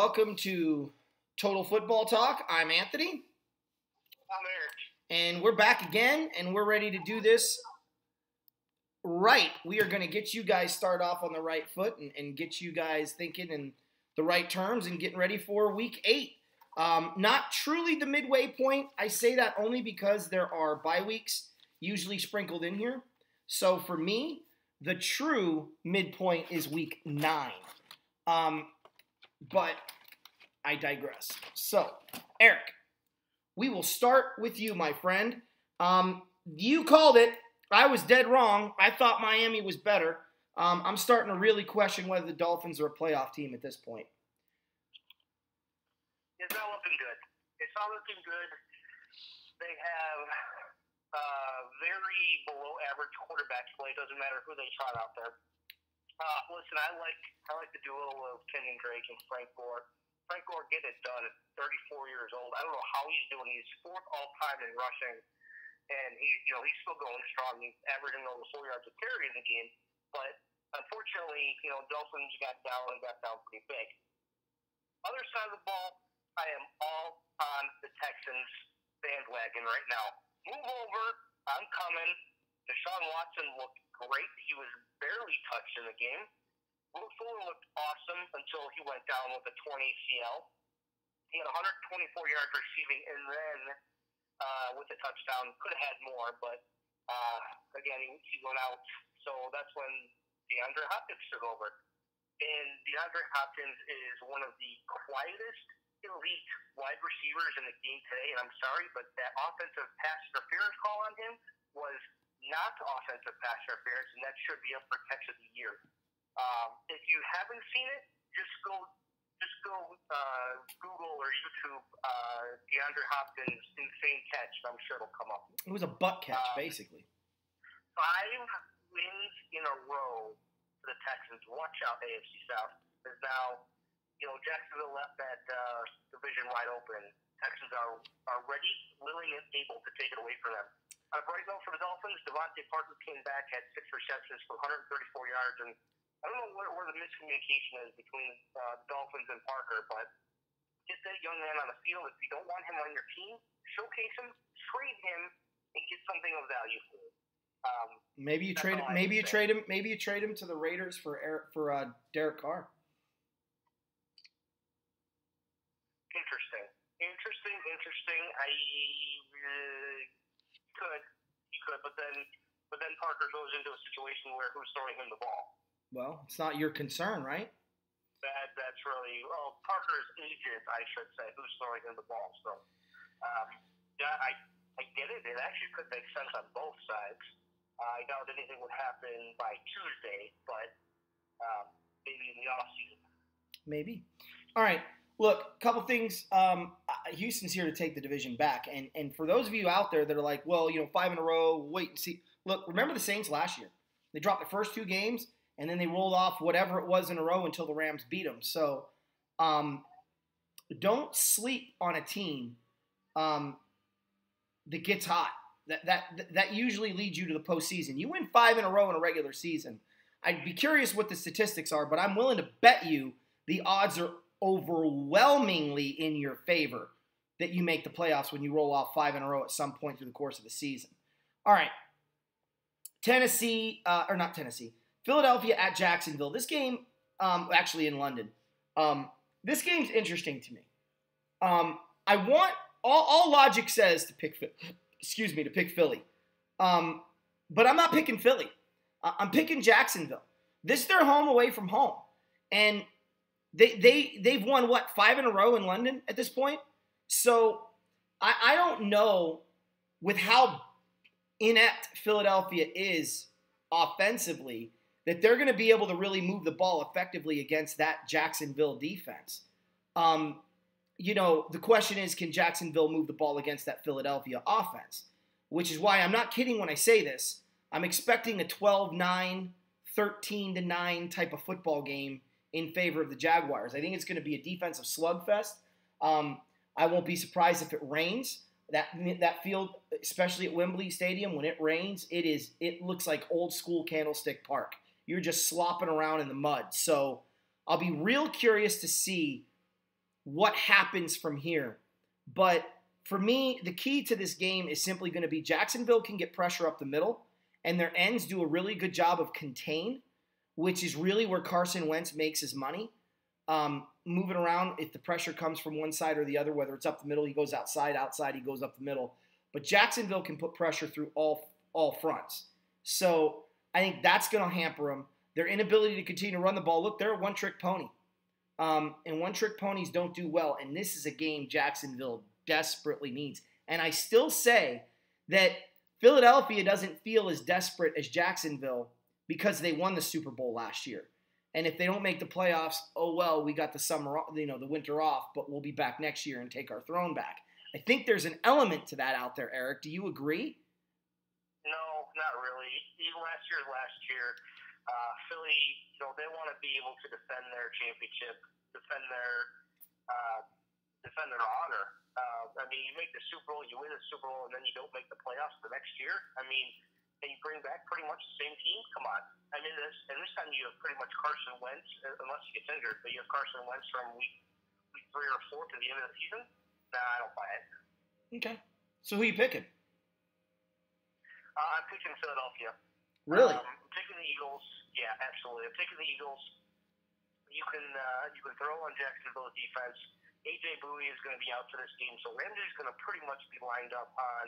welcome to Total Football Talk. I'm Anthony. I'm Eric. And we're back again, and we're ready to do this right. We are going to get you guys started off on the right foot and get you guys thinking in the right terms and getting ready for Week 8. Not truly the midway point. I say that only because there are bye weeks usually sprinkled in here. So for me, the true midpoint is Week 9. But I digress. So, Eric, we will start with you, my friend. You called it. I was dead wrong. I thought Miami was better. I'm starting to really question whether the Dolphins are a playoff team at this point. It's not looking good. It's not looking good. They have very below average quarterback play. Doesn't matter who they trot out there. Listen, I like the duo of Kenyon Drake and Frank Gore. Frank Gore get it done at 34 years old. I don't know how he's doing. He's fourth all time in rushing, and he's still going strong. He's averaging over 4 yards a carry in the game. But unfortunately, Dolphins got down pretty big. Other side of the ball, I am all on the Texans bandwagon right now. Move over. I'm coming. Deshaun Watson looked great. He was barely touched in the game. Will Fuller looked awesome until he went down with a torn ACL. He had 124 yards receiving, and then with a touchdown, could have had more, but again, he went out. So that's when DeAndre Hopkins took over. And DeAndre Hopkins is one of the quietest elite wide receivers in the game today. And I'm sorry, but that offensive pass interference call on him was not offensive pass interference, and that should be up for catch of the year. If you haven't seen it, just go Google or YouTube DeAndre Hopkins insane catch. I'm sure it'll come up. It was a butt catch, basically. 5 wins in a row for the Texans. Watch out, AFC South. Because now, Jacksonville left that division wide open. Texans are ready, willing, and able to take it away from them. On a bright note for the Dolphins, Devontae Parker came back, had 6 receptions for 134 yards, and I don't know where the miscommunication is between Dolphins and Parker, but get that young man on the field. If you don't want him on your team, showcase him, trade him, and get something of value for him. Maybe you trade him to the Raiders for Derek Carr. Interesting. He could, but then Parker goes into a situation where who's throwing him the ball? Well, it's not your concern, right? That's really Parker's agent, I should say, who's throwing him the ball. So, I get it. It actually could make sense on both sides. I doubt anything would happen by Tuesday, but maybe in the off season. Maybe. All right. Look, a couple things. Houston's here to take the division back. And for those of you out there that are like, well, 5 in a row, wait and see. Look, remember the Saints last year. They dropped the first 2 games, and then they rolled off whatever it was in a row until the Rams beat them. So don't sleep on a team that gets hot. That usually leads you to the postseason. You win 5 in a row in a regular season. I'd be curious what the statistics are, but I'm willing to bet you the odds are overwhelmingly in your favor that you make the playoffs when you roll off 5 in a row at some point through the course of the season. All right. Philadelphia at Jacksonville. This game, actually in London. This game's interesting to me. I want all logic says to pick Philly. But I'm not picking Philly. I'm picking Jacksonville. This is their home away from home. And they've won, 5 in a row in London at this point? So I don't know with how inept Philadelphia is offensively that they're going to be able to really move the ball effectively against that Jacksonville defense. The question is, can Jacksonville move the ball against that Philadelphia offense? Which is why I'm not kidding when I say this. I'm expecting a 12-9, 13-9 type of football game in favor of the Jaguars. I think it's going to be a defensive slugfest. I won't be surprised if it rains. That field, especially at Wembley Stadium, when it rains, it looks like old school Candlestick Park. You're just slopping around in the mud. So I'll be real curious to see what happens from here. But for me, the key to this game is simply going to be Jacksonville can get pressure up the middle, and their ends do a really good job of contain, which is really where Carson Wentz makes his money. Moving around, if the pressure comes from one side or the other, whether it's up the middle, he goes outside, he goes up the middle. But Jacksonville can put pressure through all fronts. So I think that's going to hamper them. Their inability to continue to run the ball. Look, they're a one-trick pony. And one-trick ponies don't do well. And this is a game Jacksonville desperately needs. And I still say that Philadelphia doesn't feel as desperate as Jacksonville because they won the Super Bowl last year. And if they don't make the playoffs, oh well, we got the winter off, but we'll be back next year and take our throne back. I think there's an element to that out there, Eric. Do you agree? No, not really. Even last year, Philly, they want to be able to defend their championship, defend their honor. You make the Super Bowl, you win the Super Bowl, and then you don't make the playoffs the next year. And you bring back pretty much the same team. Come on. This time you have pretty much Carson Wentz, unless he gets injured, but you have Carson Wentz from week 3 or 4 to the end of the season. Nah, I don't buy it. Okay. So who are you picking? I'm picking Philadelphia. Really? I'm picking the Eagles. Yeah, absolutely. I'm picking the Eagles. You can throw on Jacksonville's defense. A.J. Bowie is going to be out for this game, so Ramsey's going to pretty much be lined up on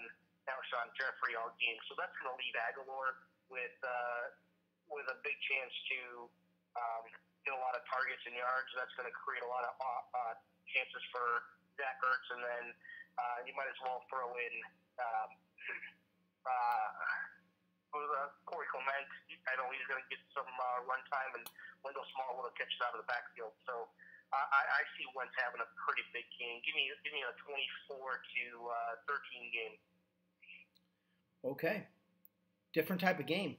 Alshon Jeffrey all game. So that's going to leave Aguilar with a big chance to get a lot of targets and yards. That's going to create a lot of chances for Zach Ertz, and then you might as well throw in Corey Clement. I know he's going to get some run time, and Wendell Small will catch it out of the backfield. So I see Wentz having a pretty big game. Give me a 24-13 game. Okay. Different type of game.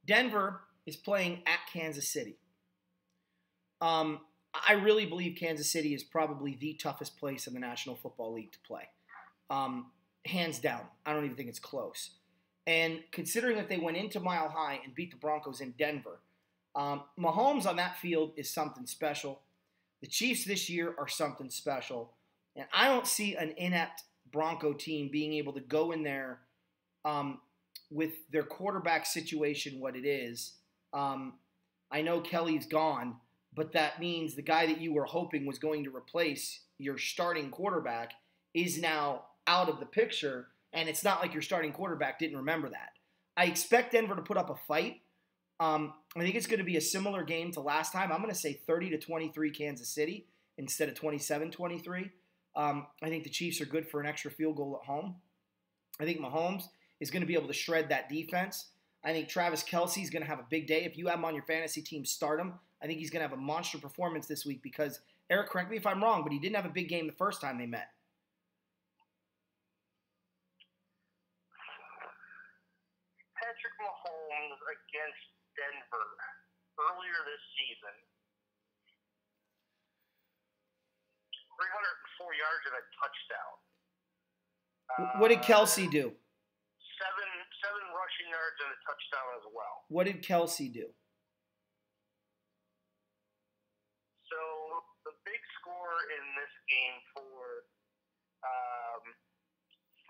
Denver is playing at Kansas City. I really believe Kansas City is probably the toughest place in the National Football League to play. Hands down. I don't even think it's close. And considering that they went into Mile High and beat the Broncos in Denver, Mahomes on that field is something special. The Chiefs this year are something special. And I don't see an inept Bronco team being able to go in there with their quarterback situation what it is. I know Kelly's gone, but that means the guy that you were hoping was going to replace your starting quarterback is now out of the picture, and it's not like your starting quarterback didn't remember that. I expect Denver to put up a fight. I think it's going to be a similar game to last time. I'm going to say 30-23 Kansas City instead of 27-23. I think the Chiefs are good for an extra field goal at home. I think Mahomes is going to be able to shred that defense. I think Travis Kelce is going to have a big day. If you have him on your fantasy team, start him. I think he's going to have a monster performance this week because, Eric, correct me if I'm wrong, but he didn't have a big game the first time they met. Patrick Mahomes against Denver earlier this season. 304 yards and a touchdown. What did Kelce do? Seven rushing yards and a touchdown as well. What did Kelce do? So the big score in this game for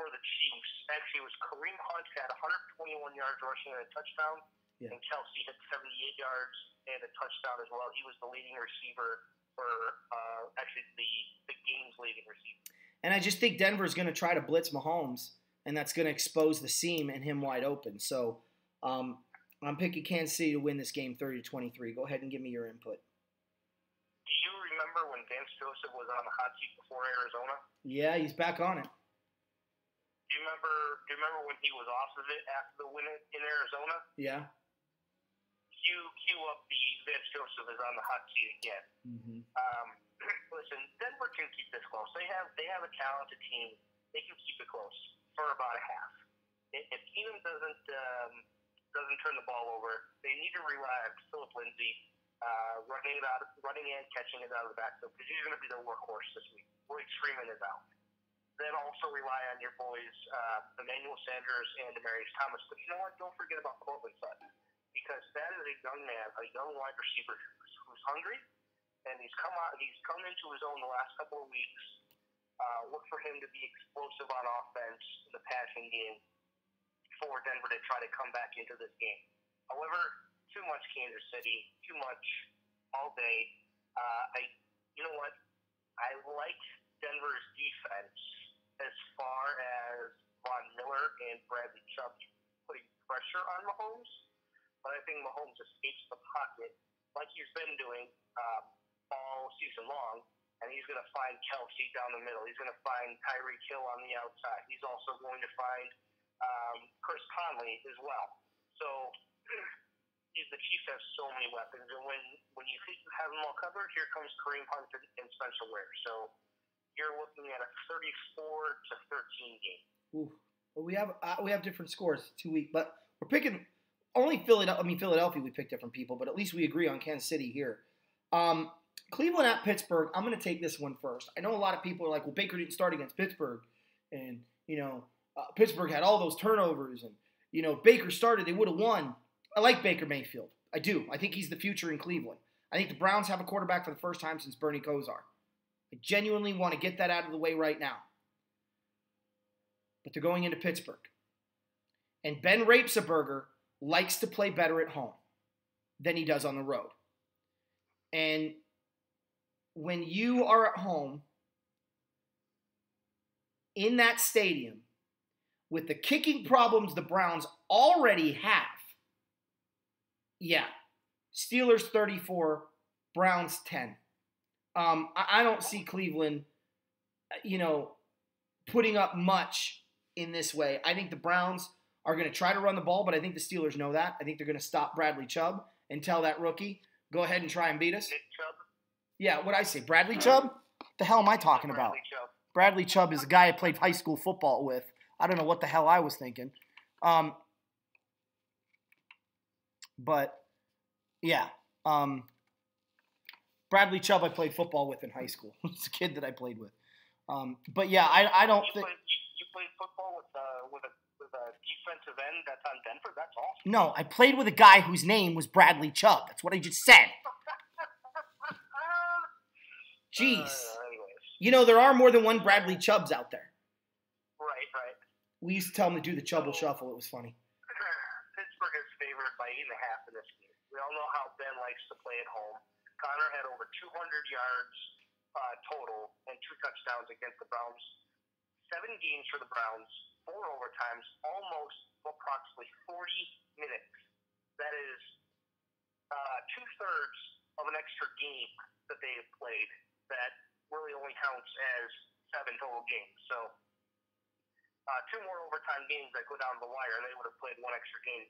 the Chiefs actually was Kareem Hunt had 121 yards rushing and a touchdown, and Kelce had 78 yards and a touchdown as well. He was the leading receiver for actually the game's leading receiver. And I just think Denver's going to try to blitz Mahomes, and that's going to expose the seam and him wide open. So I'm picking Kansas City to win this game 30-23. Go ahead and give me your input. Do you remember when Vance Joseph was on the hot seat before Arizona? Yeah, he's back on it. Do you remember when he was off of it after the win in Arizona? Yeah. Cue up the Vance Joseph is on the hot seat again. Mm-hmm. Listen, Denver can keep this close. They have a talented team. They can keep it close for about a half. If Keenum doesn't turn the ball over, they need to rely on Philip Lindsay running and catching it out of the backfield because he's going to be their workhorse this week. Roy Freeman is out. Then also rely on your boys, Emmanuel Sanders and Demaryius Thomas. But you know what? Don't forget about Courtland Sutton because that is a young man, a young wide receiver who's hungry and he's come out. He's come into his own the last couple of weeks. Look for him to be explosive on offense in the passing game for Denver to try to come back into this game. However, too much Kansas City, too much all day. You know what? I like Denver's defense as far as Von Miller and Bradley Chubb putting pressure on Mahomes, but I think Mahomes escapes the pocket like he's been doing all season long, and he's going to find Kelsey down the middle. He's going to find Tyreek Hill on the outside. He's also going to find Chris Conley as well. So the Chiefs have so many weapons, and when you think you have them all covered, here comes Kareem Hunt and Spencer Ware. So you're looking at a 34-13 game. Ooh. Well, we have different scores 2 weeks, but we're picking only Philadelphia. We pick different people, but at least we agree on Kansas City here. Cleveland at Pittsburgh. I'm going to take this one first. I know a lot of people are like, well, Baker didn't start against Pittsburgh, and Pittsburgh had all those turnovers, and Baker started, they would have won. I like Baker Mayfield. I do. I think he's the future in Cleveland. I think the Browns have a quarterback for the first time since Bernie Kosar. I genuinely want to get that out of the way right now. But they're going into Pittsburgh. And Ben Rapesberger likes to play better at home than he does on the road. And when you are at home in that stadium with the kicking problems the Browns already have, yeah, Steelers 34, Browns 10. I don't see Cleveland, putting up much in this way. I think the Browns are going to try to run the ball, but I think the Steelers know that. I think they're going to stop Bradley Chubb and tell that rookie, go ahead and try and beat us. Nick Chubb? Yeah, what'd I say? Bradley Chubb? What the hell am I talking about? Bradley Chubb is a guy I played high school football with. I don't know what the hell I was thinking. But, yeah. Bradley Chubb I played football with in high school. It's a kid that I played with. But, yeah, I don't think... You played football with a defensive end that's on Denver? That's awesome. No, I played with a guy whose name was Bradley Chubb. That's what I just said. Jeez. Anyways. There are more than one Bradley Chubbs out there. Right. We used to tell him to do the Chubble Shuffle. It was funny. Pittsburgh is favored by 8.5 in this game. We all know how Ben likes to play at home. Connor had over 200 yards total and 2 touchdowns against the Browns. 7 games for the Browns, 4 overtimes, almost approximately 40 minutes. That is 2/3 of an extra game that they have played that really only counts as 7 total games. So 2 more overtime games that go down the wire, and they would have played 1 extra game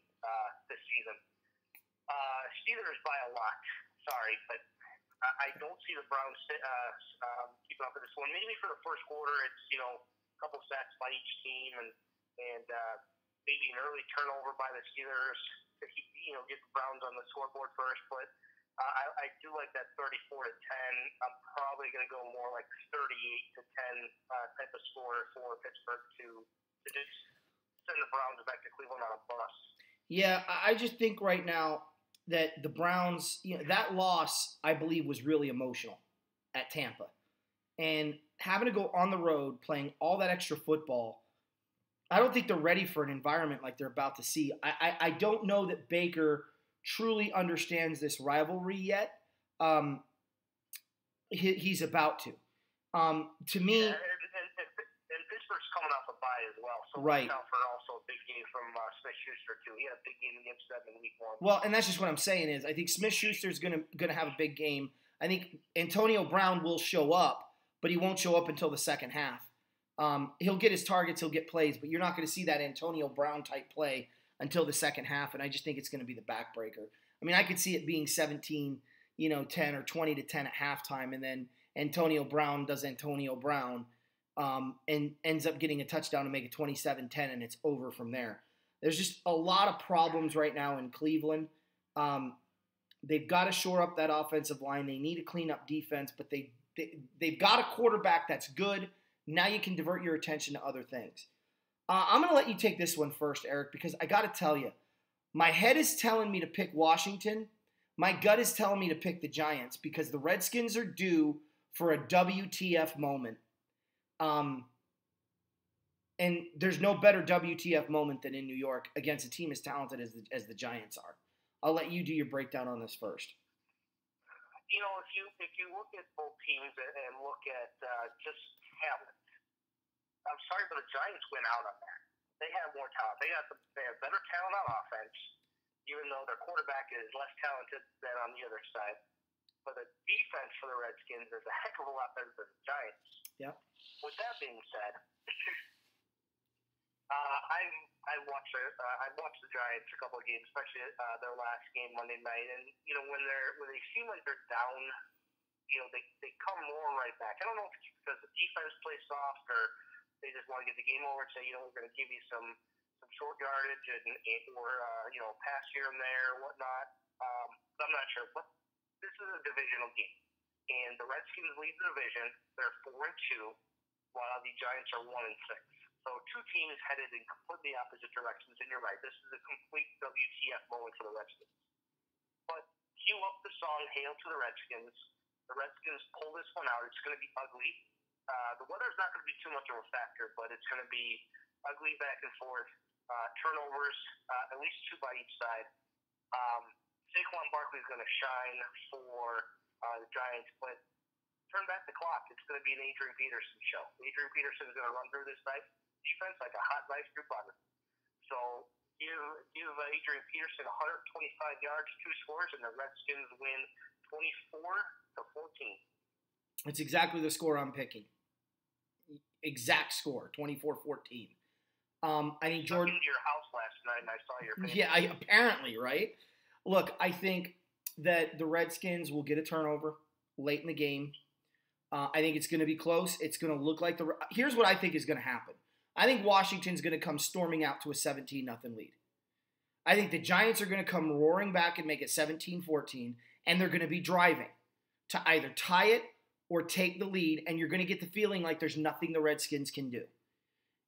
this season. Steelers by a lot. Sorry, but I don't see the Browns keeping up with this one. Maybe for the first quarter, it's a couple sacks by each team, and maybe an early turnover by the Steelers to get the Browns on the scoreboard first. But I do like that 34-10. I'm probably going to go more like 38-10 type of score for Pittsburgh to just send the Browns back to Cleveland on a bus. Yeah, I just think right now that the Browns, that loss, I believe, was really emotional at Tampa. And having to go on the road, playing all that extra football, I don't think they're ready for an environment like they're about to see. I don't know that Baker truly understands this rivalry yet. He's about to. To me... Yeah, and Pittsburgh's coming off a bye as well. So right. Watch out for also a big game from Smith-Schuster, too. He had a big game against them in week 1. Well, and that's just what I'm saying is I think Smith-Schuster's gonna have a big game. I think Antonio Brown will show up, but he won't show up until the second half. He'll get his targets, he'll get plays, but you're not going to see that Antonio Brown-type play until the second half, and I just think it's going to be the backbreaker. I mean, I could see it being 17, 10 or 20-10 at halftime, and then Antonio Brown does Antonio Brown and ends up getting a touchdown to make it 27-10, and it's over from there. There's just a lot of problems right now in Cleveland. They've got to shore up that offensive line. They need to clean up defense, but they've got a quarterback that's good. Now you can divert your attention to other things. I'm going to let you take this one first, Eric, because I got to tell you, my head is telling me to pick Washington, My gut is telling me to pick the Giants because the Redskins are due for a WTF moment. And there's no better WTF moment than in New York against a team as talented as the Giants are. I'll let you do your breakdown on this first. You know, if you look at both teams and look at just talent, I'm sorry, but the Giants went out on that. They have more talent. They have better talent on offense, even though their quarterback is less talented than on the other side. But the defense for the Redskins is a heck of a lot better than the Giants. Yep. With that being said, I watched the Giants a couple of games, especially their last game Monday night, and you know when they seem like they're down, you know they come roaring right back. I don't know if it's because the defense plays soft or they just want to get the game over and say, you know, we're going to give you some short yardage or you know, pass here and there or whatnot. I'm not sure, but this is a divisional game, and the Redskins lead the division. They're 4-2, while the Giants are 1-6. So two teams headed in completely opposite directions, and you're right, this is a complete WTF moment for the Redskins. But cue up the song "Hail to the Redskins." The Redskins pull this one out. It's going to be ugly. The weather's not going to be too much of a factor, but it's going to be ugly back and forth. Turnovers, at least 2 by each side. Saquon Barkley is going to shine for the Giants, but turn back the clock. It's going to be an Adrian Peterson show. Adrian Peterson is going to run through this defense like a hot knife through butter. So give Adrian Peterson 125 yards, 2 scores, and the Redskins win 24-14. That's exactly the score I'm picking. Exact score, 24-14. I think Jordan. Into your house last night, and I saw your face. Yeah, apparently, right? Look, I think that the Redskins will get a turnover late in the game. I think it's going to be close. It's going to look like Here's what I think is going to happen. I think Washington's going to come storming out to a 17-0 lead. I think the Giants are going to come roaring back and make it 17-14, and they're going to be driving to either tie it or take the lead, and you're going to get the feeling like there's nothing the Redskins can do.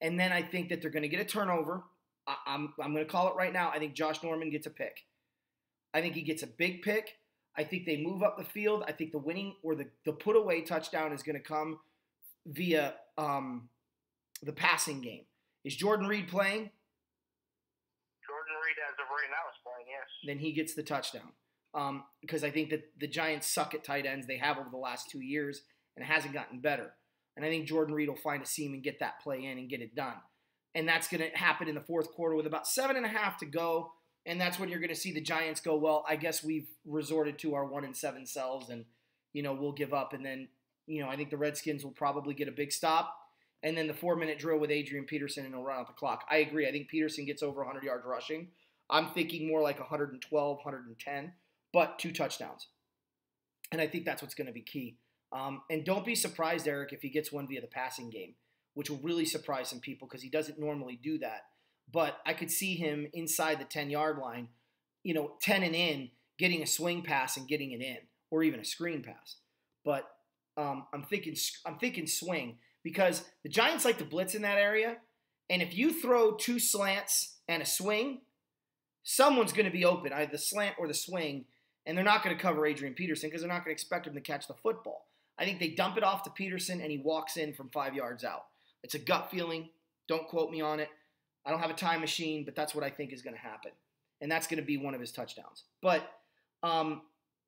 And then I think that they're going to get a turnover. I'm going to call it right now. I think Josh Norman gets a pick. I think he gets a big pick. I think they move up the field. I think the winning or the put-away touchdown is going to come via the passing game. Is Jordan Reed playing? Jordan Reed, as of right now, is playing, yes. Then he gets the touchdown. Because I think that the Giants suck at tight ends. They have over the last 2 years, and it hasn't gotten better. And I think Jordan Reed will find a seam and get that play in and get it done. And that's going to happen in the fourth quarter with about 7.5 to go. And that's when you're going to see the Giants go, well, I guess we've resorted to our 1-7 selves and, you know, we'll give up. And then, you know, I think the Redskins will probably get a big stop. And then the 4-minute drill with Adrian Peterson and he'll run out the clock. I agree. I think Peterson gets over 100 yards rushing. I'm thinking more like 112, 110, but 2 touchdowns. And I think that's what's going to be key. And don't be surprised, Eric, if he gets one via the passing game, which will really surprise some people because he doesn't normally do that. But I could see him inside the 10-yard line, you know, 10 and in, getting a swing pass and getting it in, or even a screen pass. But I'm thinking swing because the Giants like to blitz in that area, and if you throw 2 slants and a swing, someone's going to be open, either the slant or the swing, and they're not going to cover Adrian Peterson because they're not going to expect him to catch the football. I think they dump it off to Peterson, and he walks in from 5 yards out. It's a gut feeling. Don't quote me on it. I don't have a time machine, but that's what I think is going to happen. And that's going to be one of his touchdowns. But I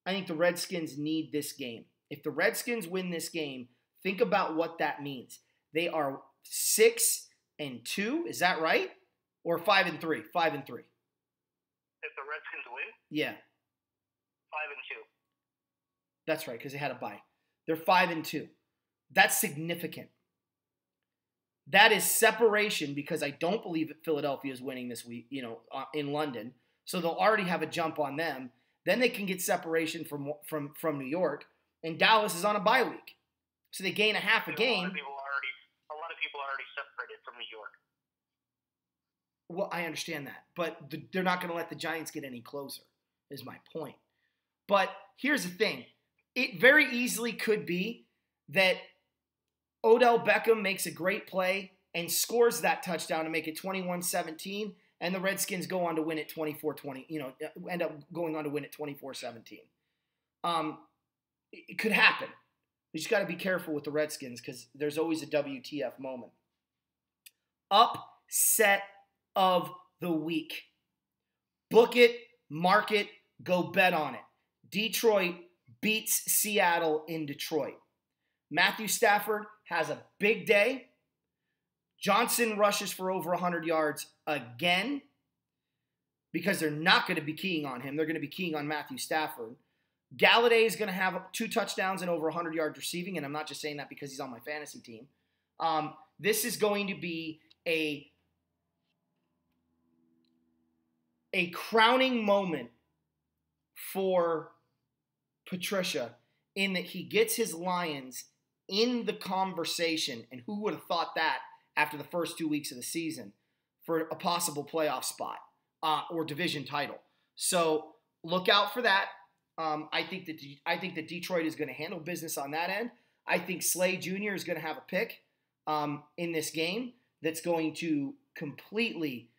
think the Redskins need this game. If the Redskins win this game, think about what that means. They are 6-2, is that right? Or 5-3? 5-3. If the Redskins win? Yeah. 5-2. That's right, because they had a bye. They're 5-2. That's significant. That is separation because I don't believe that Philadelphia is winning this week, you know, in London. So they'll already have a jump on them. Then they can get separation from New York, and Dallas is on a bye week. So they gain a half a game. A lot of people are already separated from New York. Well, I understand that, but they're not going to let the Giants get any closer, is my point. But here's the thing. It very easily could be that Odell Beckham makes a great play and scores that touchdown to make it 21-17, and the Redskins go on to win it 24-20, end up going on to win it 24-17. It could happen. You just got to be careful with the Redskins because there's always a WTF moment. Upset of the week. Book it, mark it, go bet on it. Detroit beats Seattle in Detroit. Matthew Stafford has a big day. Johnson rushes for over 100 yards again because they're not going to be keying on him. They're going to be keying on Matthew Stafford. Galladay is going to have 2 touchdowns and over 100 yards receiving, and I'm not just saying that because he's on my fantasy team. This is going to be a crowning moment for Patricia in that he gets his Lions in the conversation, and who would have thought that after the first 2 weeks of the season, for a possible playoff spot or division title. So look out for that. I think that Detroit is going to handle business on that end. I think Slay Jr. is going to have a pick in this game that's going to completely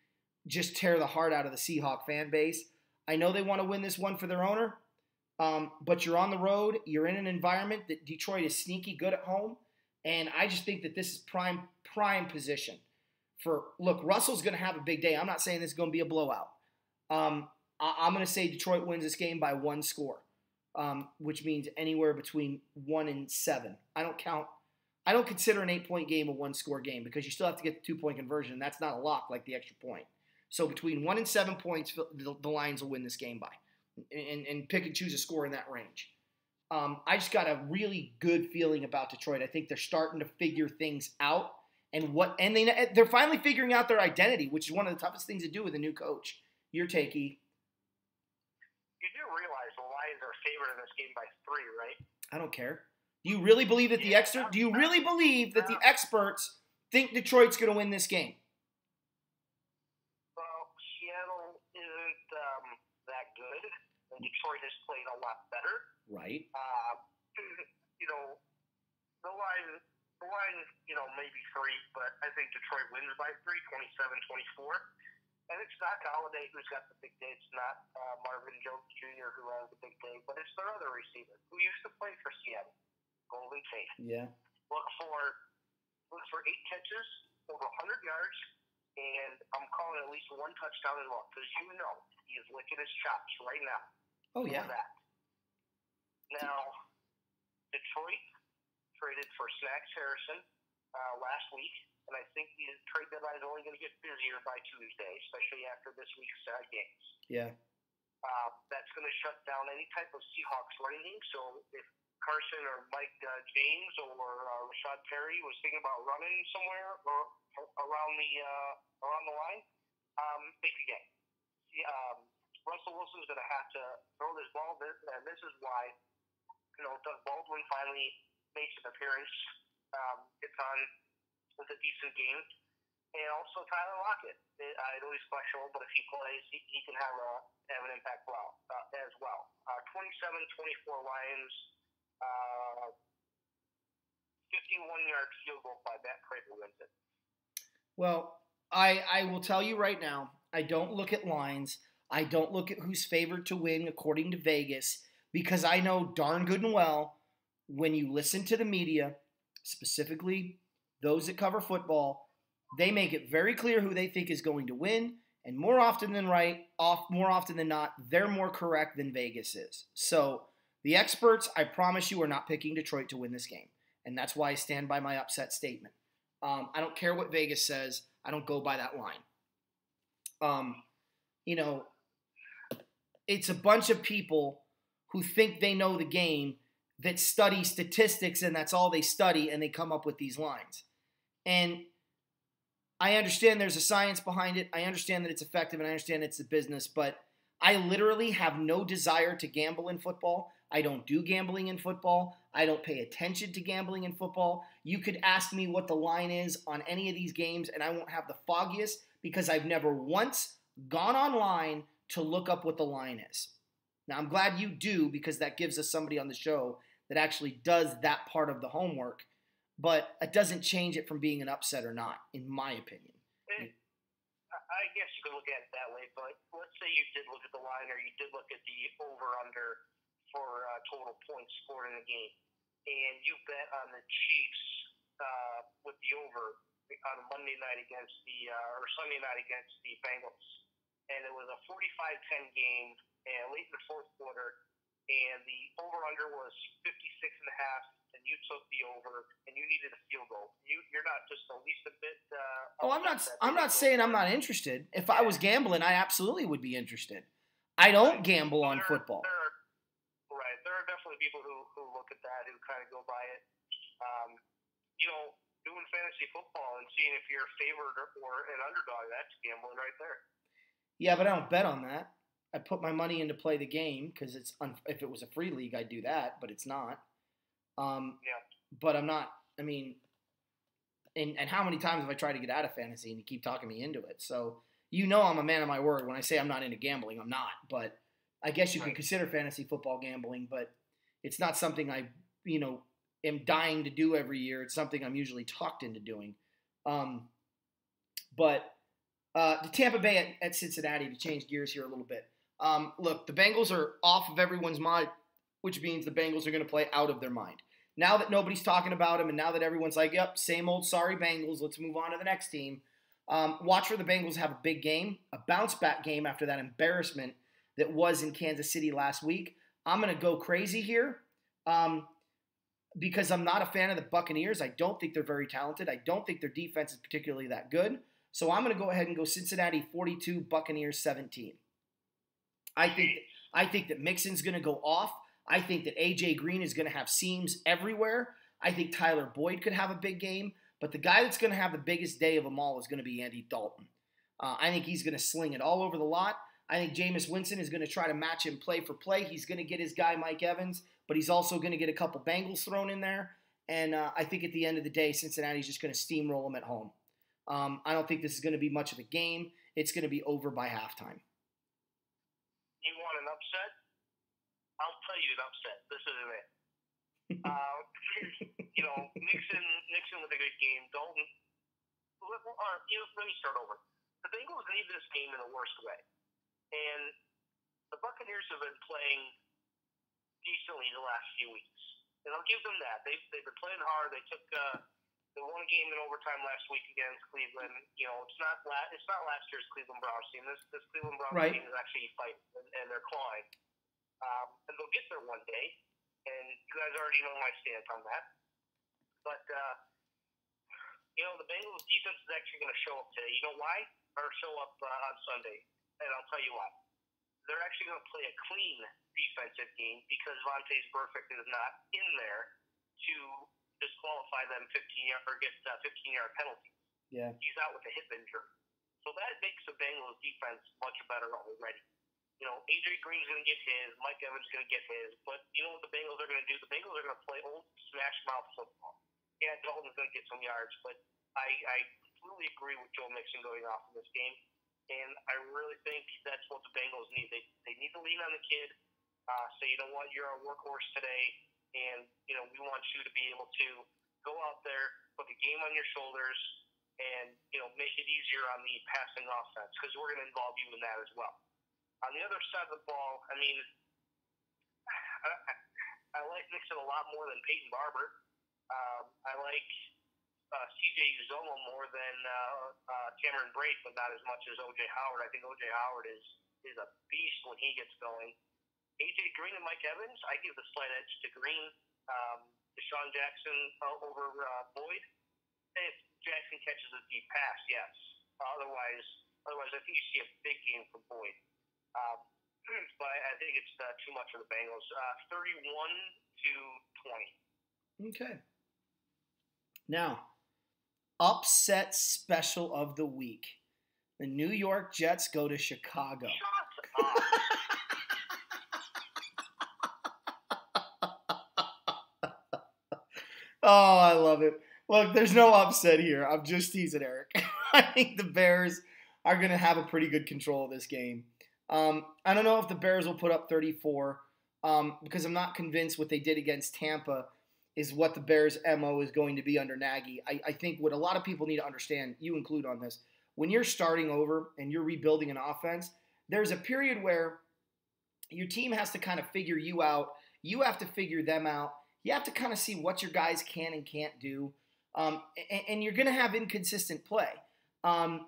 just tear the heart out of the Seahawk fan base. I know they want to win this one for their owner, but you're on the road. You're in an environment that Detroit is sneaky good at home, and I just think that this is prime position for. Look, Russell's going to have a big day. I'm not saying this is going to be a blowout. I'm going to say Detroit wins this game by 1 score, which means anywhere between 1 and 7. I don't consider an 8-point game a 1-score game because you still have to get the 2-point conversion, and that's not a lock like the extra point. So between 1 and 7 points, the Lions will win this game by, and pick and choose a score in that range. I just got a really good feeling about Detroit. I think they're starting to figure things out, and they're finally figuring out their identity, which is one of the toughest things to do with a new coach. Your take, E. You do realize the Lions are favored in this game by 3, right? I don't care. Do you really believe that the experts think Detroit's going to win this game? Well, Seattle isn't that good, and Detroit has played a lot better. Right. The line, maybe 3, but I think Detroit wins by 3, 27-24. And it's not Galladay who's got the big day. It's not Marvin Jones Jr. who has the big day, but it's their other receiver who used to play for Seattle, Golden Tate. Yeah. Look for 8 catches, over 100 yards, and I'm calling at least 1 touchdown as well because he is licking his chops right now. Oh yeah. That. Now, Detroit traded for Snacks Harrison last week. And I think the trade deadline is only going to get busier by Tuesday, especially after this week's games. Yeah. That's going to shut down any type of Seahawks running game. So if Carson or Mike James or Rashad Perry was thinking about running somewhere or around the line, they could get. Russell Wilson's going to have to throw this ball, and this is why Doug Baldwin finally makes an appearance. It's on with a decent game, and also Tyler Lockett. I know he's questionable, but if he plays, he can have an impact as well. 27-24 Lions, 51-yard field goal by Matt Prater wins it. Well, I will tell you right now, I don't look at lines. I don't look at who's favored to win according to Vegas because I know darn good and well when you listen to the media, specifically those that cover football, they make it very clear who they think is going to win, and more often than not, they're more correct than Vegas is. So the experts, I promise you, are not picking Detroit to win this game, and that's why I stand by my upset statement. I don't care what Vegas says. I don't go by that line. It's a bunch of people who think they know the game that study statistics, and that's all they study, and they come up with these lines. And I understand there's a science behind it. I understand that it's effective, and I understand it's a business, but I literally have no desire to gamble in football. I don't do gambling in football. I don't pay attention to gambling in football. You could ask me what the line is on any of these games, and I won't have the foggiest because I've never once gone online to look up what the line is. Now, I'm glad you do because that gives us somebody on the show that actually does that part of the homework. But it doesn't change it from being an upset or not, in my opinion. I guess you could look at it that way, but let's say you did look at the line or you did look at the over/under for total points scored in a game, and you bet on the Chiefs with the over on Monday night against the or Sunday night against the Bengals, and it was a 45-10 game, and late in the fourth quarter, and the over/under was 56.5, and you took the over, and you needed a field goal. You're not just the least a bit. Oh, I'm not saying I'm not interested. If I was gambling, I absolutely would be interested. I don't gamble on football. There are definitely people who look at that, who kind of go by it. Doing fantasy football and seeing if you're favored or an underdog, that's gambling right there. Yeah, but I don't bet on that. I put my money in to play the game because if it was a free league, I'd do that, but it's not. Yeah. But I'm not. I mean, and how many times have I tried to get out of fantasy and you keep talking me into it? So I'm a man of my word. When I say I'm not into gambling, I'm not. But I guess you could consider fantasy football gambling, but it's not something I am dying to do every year. It's something I'm usually talked into doing. But the Tampa Bay at Cincinnati, to change gears here a little bit. Look, the Bengals are off of everyone's mind, which means the Bengals are going to play out of their mind. Now that nobody's talking about them and now that everyone's like, yep, same old sorry Bengals, let's move on to the next team. Watch for the Bengals have a big game, a bounce-back game after that embarrassment that was in Kansas City last week. I'm going to go crazy here because I'm not a fan of the Buccaneers. I don't think they're very talented. I don't think their defense is particularly that good. So I'm going to go ahead and go Cincinnati 42, Buccaneers 17. I think that Mixon's going to go off. I think that A.J. Green is going to have seams everywhere. I think Tyler Boyd could have a big game. But the guy that's going to have the biggest day of them all is going to be Andy Dalton. I think he's going to sling it all over the lot. I think Jameis Winston is going to try to match him play for play. He's going to get his guy Mike Evans, but he's also going to get a couple Bengals thrown in there. And I think at the end of the day, Cincinnati's just going to steamroll them at home. I don't think this is going to be much of a game. It's going to be over by halftime. You want an upset? I'll tell you an upset. This isn't it. Nixon with a good game. Dalton. Let me start over. The Bengals need this game in the worst way, and the Buccaneers have been playing decently the last few weeks, and I'll give them that. They've been playing hard. They won a game in overtime last week against Cleveland. It's not last year's Cleveland Browns team. This Cleveland Browns team is actually fighting, and they're clawing. And they'll get there one day, and you guys already know my stance on that. But, the Bengals defense is actually going to show up today. You know why? Or show up on Sunday, and I'll tell you why. They're actually going to play a clean defensive game because Vontaze Burfict is not in there to disqualify them 15-yard or get 15-yard penalties. Yeah. He's out with a hip injury. So that makes the Bengals defense much better already. A.J. Green's going to get his, Mike Evans is going to get his, but you know what the Bengals are going to do? The Bengals are going to play old smash mouth football. Yeah, Dalton's going to get some yards, but I completely agree with Joe Mixon going off in this game, and I really think that's what the Bengals need. They need to lean on the kid, say, you know what, you're our workhorse today, and, we want you to be able to go out there, put the game on your shoulders, and, make it easier on the passing offense, because we're going to involve you in that as well. On the other side of the ball, I mean, I like Mixon a lot more than Peyton Barber. I like C.J. Uzomah more than Cameron Brate, but not as much as O.J. Howard. I think O.J. Howard is a beast when he gets going. A.J. Green and Mike Evans, I give the slight edge to Green. Deshaun Jackson over Boyd. If Jackson catches a deep pass, yes. Otherwise, I think you see a big game from Boyd. But I think it's too much for the Bengals. 31-20. Okay. Now, upset special of the week. The New York Jets go to Chicago. Shut up. Oh, I love it. Look, there's no upset here. I'm just teasing Eric. I think the Bears are going to have a pretty good control of this game. I don't know if the Bears will put up 34 because I'm not convinced what they did against Tampa is what the Bears' MO is going to be under Nagy. I think what a lot of people need to understand, you include on this, when you're starting over and you're rebuilding an offense, there's a period where your team has to kind of figure you out. You have to figure them out. You have to kind of see what your guys can and can't do. And you're going to have inconsistent play. I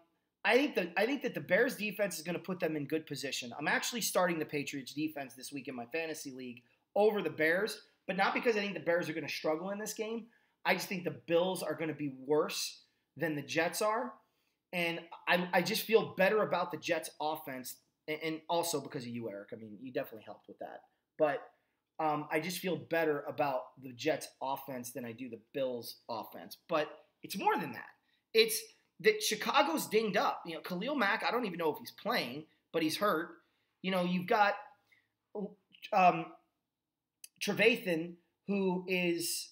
think that the Bears defense is going to put them in good position. I'm actually starting the Patriots defense this week in my fantasy league over the Bears, but not because I think the Bears are going to struggle in this game. I just think the Bills are going to be worse than the Jets are. And I just feel better about the Jets offense, and also because of you, Eric. I mean, you definitely helped with that. But I just feel better about the Jets offense than I do the Bills offense. But it's more than that. It's that Chicago's dinged up. You know, Khalil Mack, I don't even know if he's playing, but he's hurt. You know, you've got Trevathan, who is,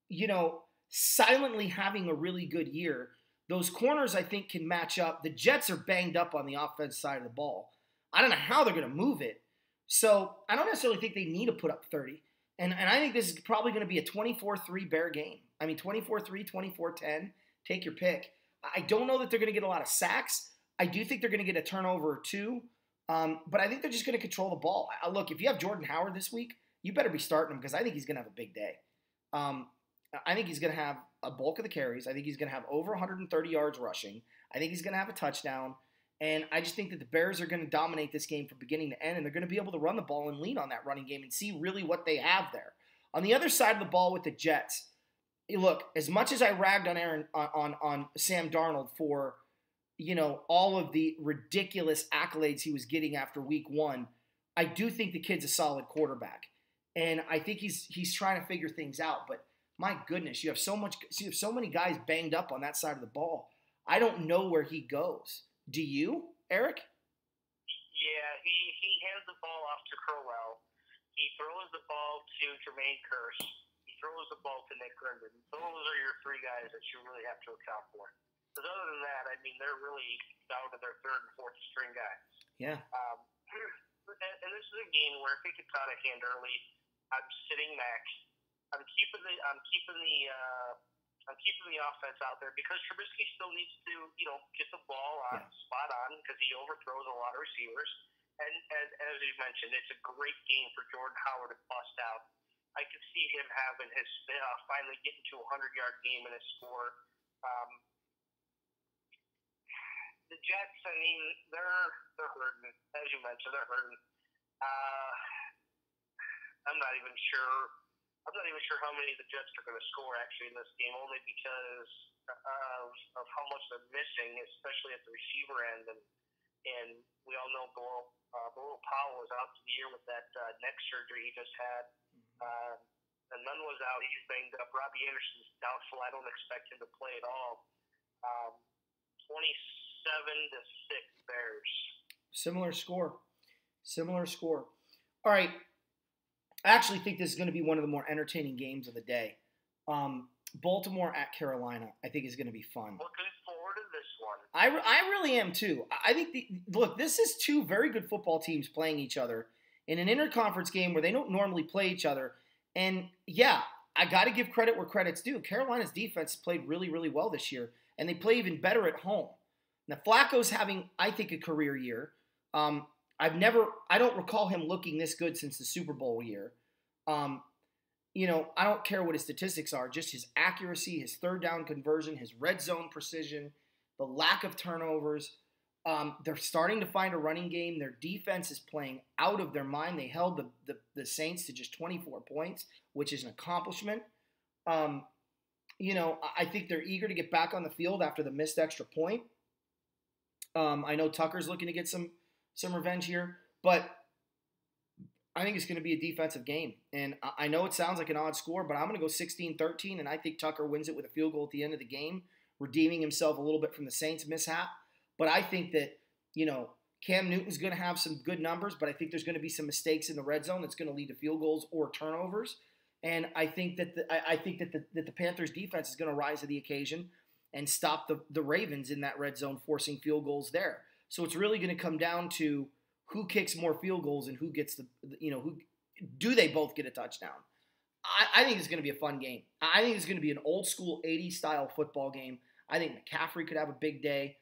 you know, silently having a really good year. Those corners, I think, can match up. The Jets are banged up on the offense side of the ball. I don't know how they're going to move it. So I don't necessarily think they need to put up 30. And I think this is probably going to be a 24-3 Bear game. I mean, 24-3, 24-10. Take your pick. I don't know that they're going to get a lot of sacks. I do think they're going to get a turnover or two. But I think they're just going to control the ball. Look, if you have Jordan Howard this week, you better be starting him because I think he's going to have a big day. I think he's going to have a bulk of the carries. I think he's going to have over 130 yards rushing. I think he's going to have a touchdown. And I just think that the Bears are going to dominate this game from beginning to end, and they're going to be able to run the ball and lean on that running game and see really what they have there. On the other side of the ball with the Jets, look, as much as I ragged on Sam Darnold for, you know, all of the ridiculous accolades he was getting after week one, I do think the kid's a solid quarterback. And I think he's trying to figure things out, but my goodness, you have so many guys banged up on that side of the ball. I don't know where he goes. Do you, Eric? Yeah, he hands the ball off to Crowell. He throws the ball to Jermaine Kearse. He throws the ball to Nick Herndon. Those are your three guys that you really have to account for. Because other than that, I mean, they're really down to their third and fourth string guys. Yeah. And this is a game where if it gets out of hand early, I'm sitting back. I'm keeping the offense out there because Trubisky still needs to, you know, get the ball on spot on because he overthrows a lot of receivers. And as you mentioned, it's a great game for Jordan Howard to bust out. I could see him having his finally getting to a 100-yard game and a score. The Jets, I mean, they're hurting. As you mentioned, they're hurting. I'm not even sure how many the Jets are going to score actually in this game, only because of how much they're missing, especially at the receiver end. And we all know Bilal Powell was out for the year with that neck surgery he just had. And Nunn was out; he's banged up. Robbie Anderson's doubtful. I don't expect him to play at all. 27-6 Bears. Similar score. All right. I actually think this is going to be one of the more entertaining games of the day. Baltimore at Carolina, I think is going to be fun. Looking forward to this one. I really am too. I think look, this is two very good football teams playing each other in an interconference game where they don't normally play each other. And yeah, I got to give credit where credit's due. Carolina's defense played really, really well this year, and they play even better at home. Now Flacco's having, I think, a career year. I don't recall him looking this good since the Super Bowl year. You know, I don't care what his statistics are, just his accuracy, his third down conversion, his red zone precision, the lack of turnovers. They're starting to find a running game. Their defense is playing out of their mind. They held the Saints to just 24 points, which is an accomplishment. You know, I think they're eager to get back on the field after the missed extra point. I know Tucker's looking to get some revenge here, but I think it's going to be a defensive game. And I know it sounds like an odd score, but I'm going to go 16-13, and I think Tucker wins it with a field goal at the end of the game, redeeming himself a little bit from the Saints mishap. But I think that, you know, Cam Newton's going to have some good numbers, but I think there's going to be some mistakes in the red zone that's going to lead to field goals or turnovers. And I think that the Panthers defense is going to rise to the occasion and stop the Ravens in that red zone, forcing field goals there. So it's really going to come down to who kicks more field goals and who gets who do they both get a touchdown. I think it's going to be a fun game. I think it's going to be an old school 80s style football game. I think McCaffrey could have a big day,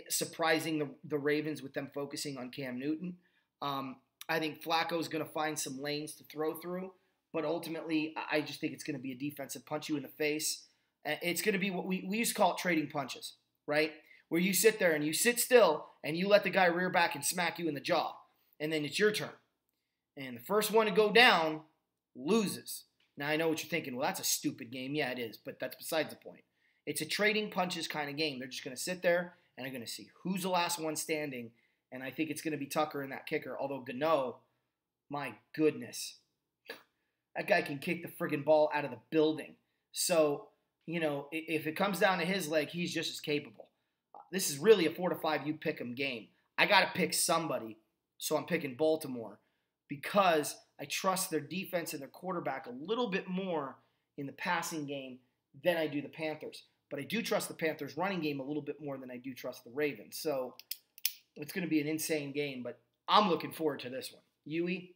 surprising the Ravens with them focusing on Cam Newton. I think Flacco's going to find some lanes to throw through, but ultimately, I just think it's going to be a defensive punch you in the face. It's going to be what we used to call it trading punches, right? Where you sit there and you sit still and you let the guy rear back and smack you in the jaw, and then it's your turn. And the first one to go down loses. Now, I know what you're thinking. Well, that's a stupid game. Yeah, it is, but that's besides the point. It's a trading punches kind of game. They're just going to sit there and they're going to see who's the last one standing, and I think it's going to be Tucker and that kicker, although Gano, my goodness, that guy can kick the friggin' ball out of the building. So, if it comes down to his leg, he's just as capable. This is really a 4-5 you pick 'em game. I got to pick somebody, so I'm picking Baltimore because I trust their defense and their quarterback a little bit more in the passing game than I do the Panthers. But I do trust the Panthers' running game a little bit more than I do trust the Ravens. So it's going to be an insane game, but I'm looking forward to this one. Yui?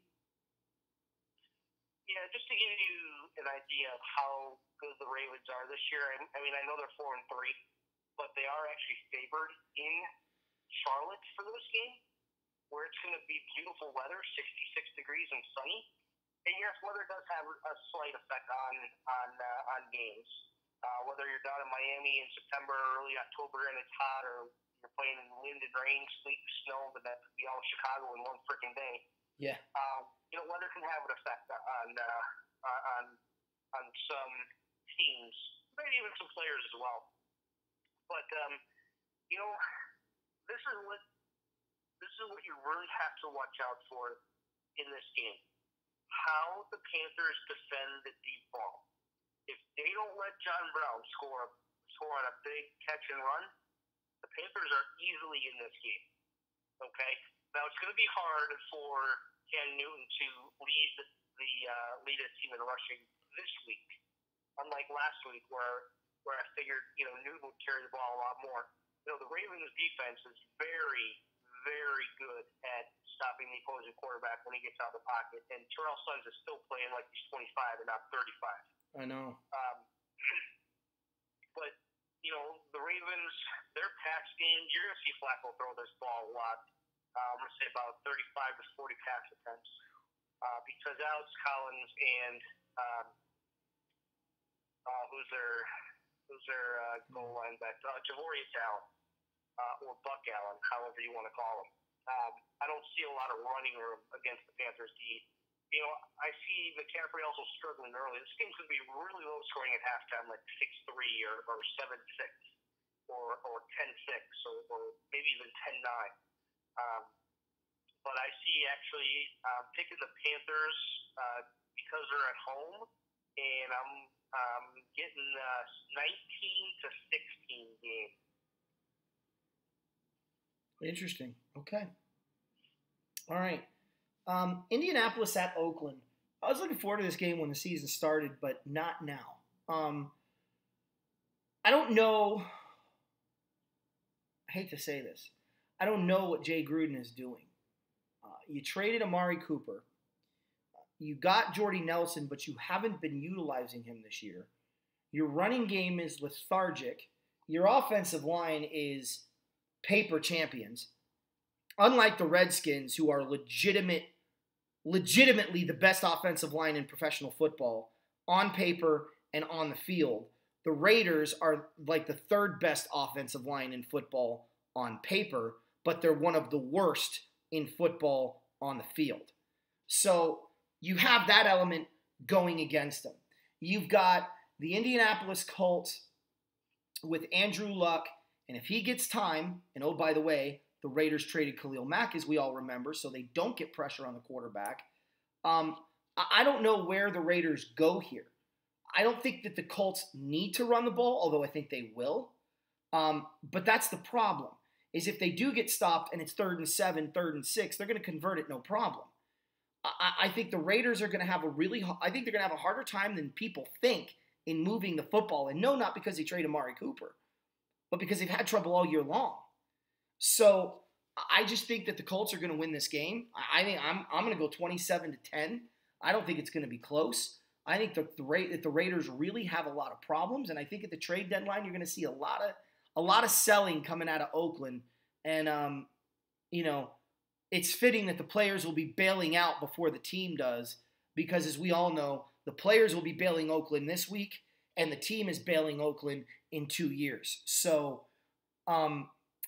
Yeah, just to give you an idea of how good the Ravens are this year, I mean, I know they're 4-3, but they are actually favored in Charlotte for this game, where it's going to be beautiful weather, 66 degrees and sunny. And yes, weather does have a slight effect on games. Whether you're down in Miami in September, early October, and it's hot, or you're playing in wind and rain, sleet and snow, but that could be all Chicago in one freaking day. Yeah. Weather can have an effect on some teams, maybe even some players as well. But this is what you really have to watch out for in this game. How the Panthers defend the deep ball. If they don't let John Brown score on a big catch and run, the Panthers are easily in this game. Okay? Now it's going to be hard for Cam Newton to lead a team in rushing this week, unlike last week where I figured Newton would carry the ball a lot more. The Ravens defense is very, very good at stopping the opposing quarterback when he gets out of the pocket, and Terrell Suggs is still playing like he's 25 and not 35. I know. But, the Ravens, their pass game, you're going to see Flacco throw this ball a lot. I'm going to say about 35 to 40 pass attempts. Because Alex Collins and who's their goal line back? Javorius Allen, or Buck Allen, however you want to call him. I don't see a lot of running room against the Panthers D. I see McCaffrey also struggling early. This game's going to be really low scoring at halftime, like 6-3 or 7-6 or 10-6 or maybe even 10-9. But I see actually picking the Panthers because they're at home, and I'm getting 19-16 game. Interesting. Okay. All right. Indianapolis at Oakland. I was looking forward to this game when the season started, but not now. I don't know. I hate to say this. I don't know what Jay Gruden is doing. You traded Amari Cooper. You got Jordy Nelson, but you haven't been utilizing him this year. Your running game is lethargic. Your offensive line is paper champions. Unlike the Redskins, who are legitimately the best offensive line in professional football, on paper and on the field, the Raiders are like the third best offensive line in football on paper, but they're one of the worst in football on the field. So you have that element going against them. You've got the Indianapolis Colts with Andrew Luck, and if he gets time, and oh, by the way, the Raiders traded Khalil Mack, as we all remember, so they don't get pressure on the quarterback. I don't know where the Raiders go here. I don't think that the Colts need to run the ball, although I think they will. But that's the problem, is if they do get stopped and it's 3rd and 7, 3rd and 6, they're going to convert it no problem. I think the Raiders are going to have a harder time than people think in moving the football. And no, not because they traded Amari Cooper, but because they've had trouble all year long. So I just think that the Colts are going to win this game. I think I'm going to go 27-10. I don't think it's going to be close. I think that the Raiders really have a lot of problems, and I think at the trade deadline you're going to see a lot of selling coming out of Oakland, and it's fitting that the players will be bailing out before the team does, because as we all know, the players will be bailing Oakland this week, and the team is bailing Oakland in 2 years. So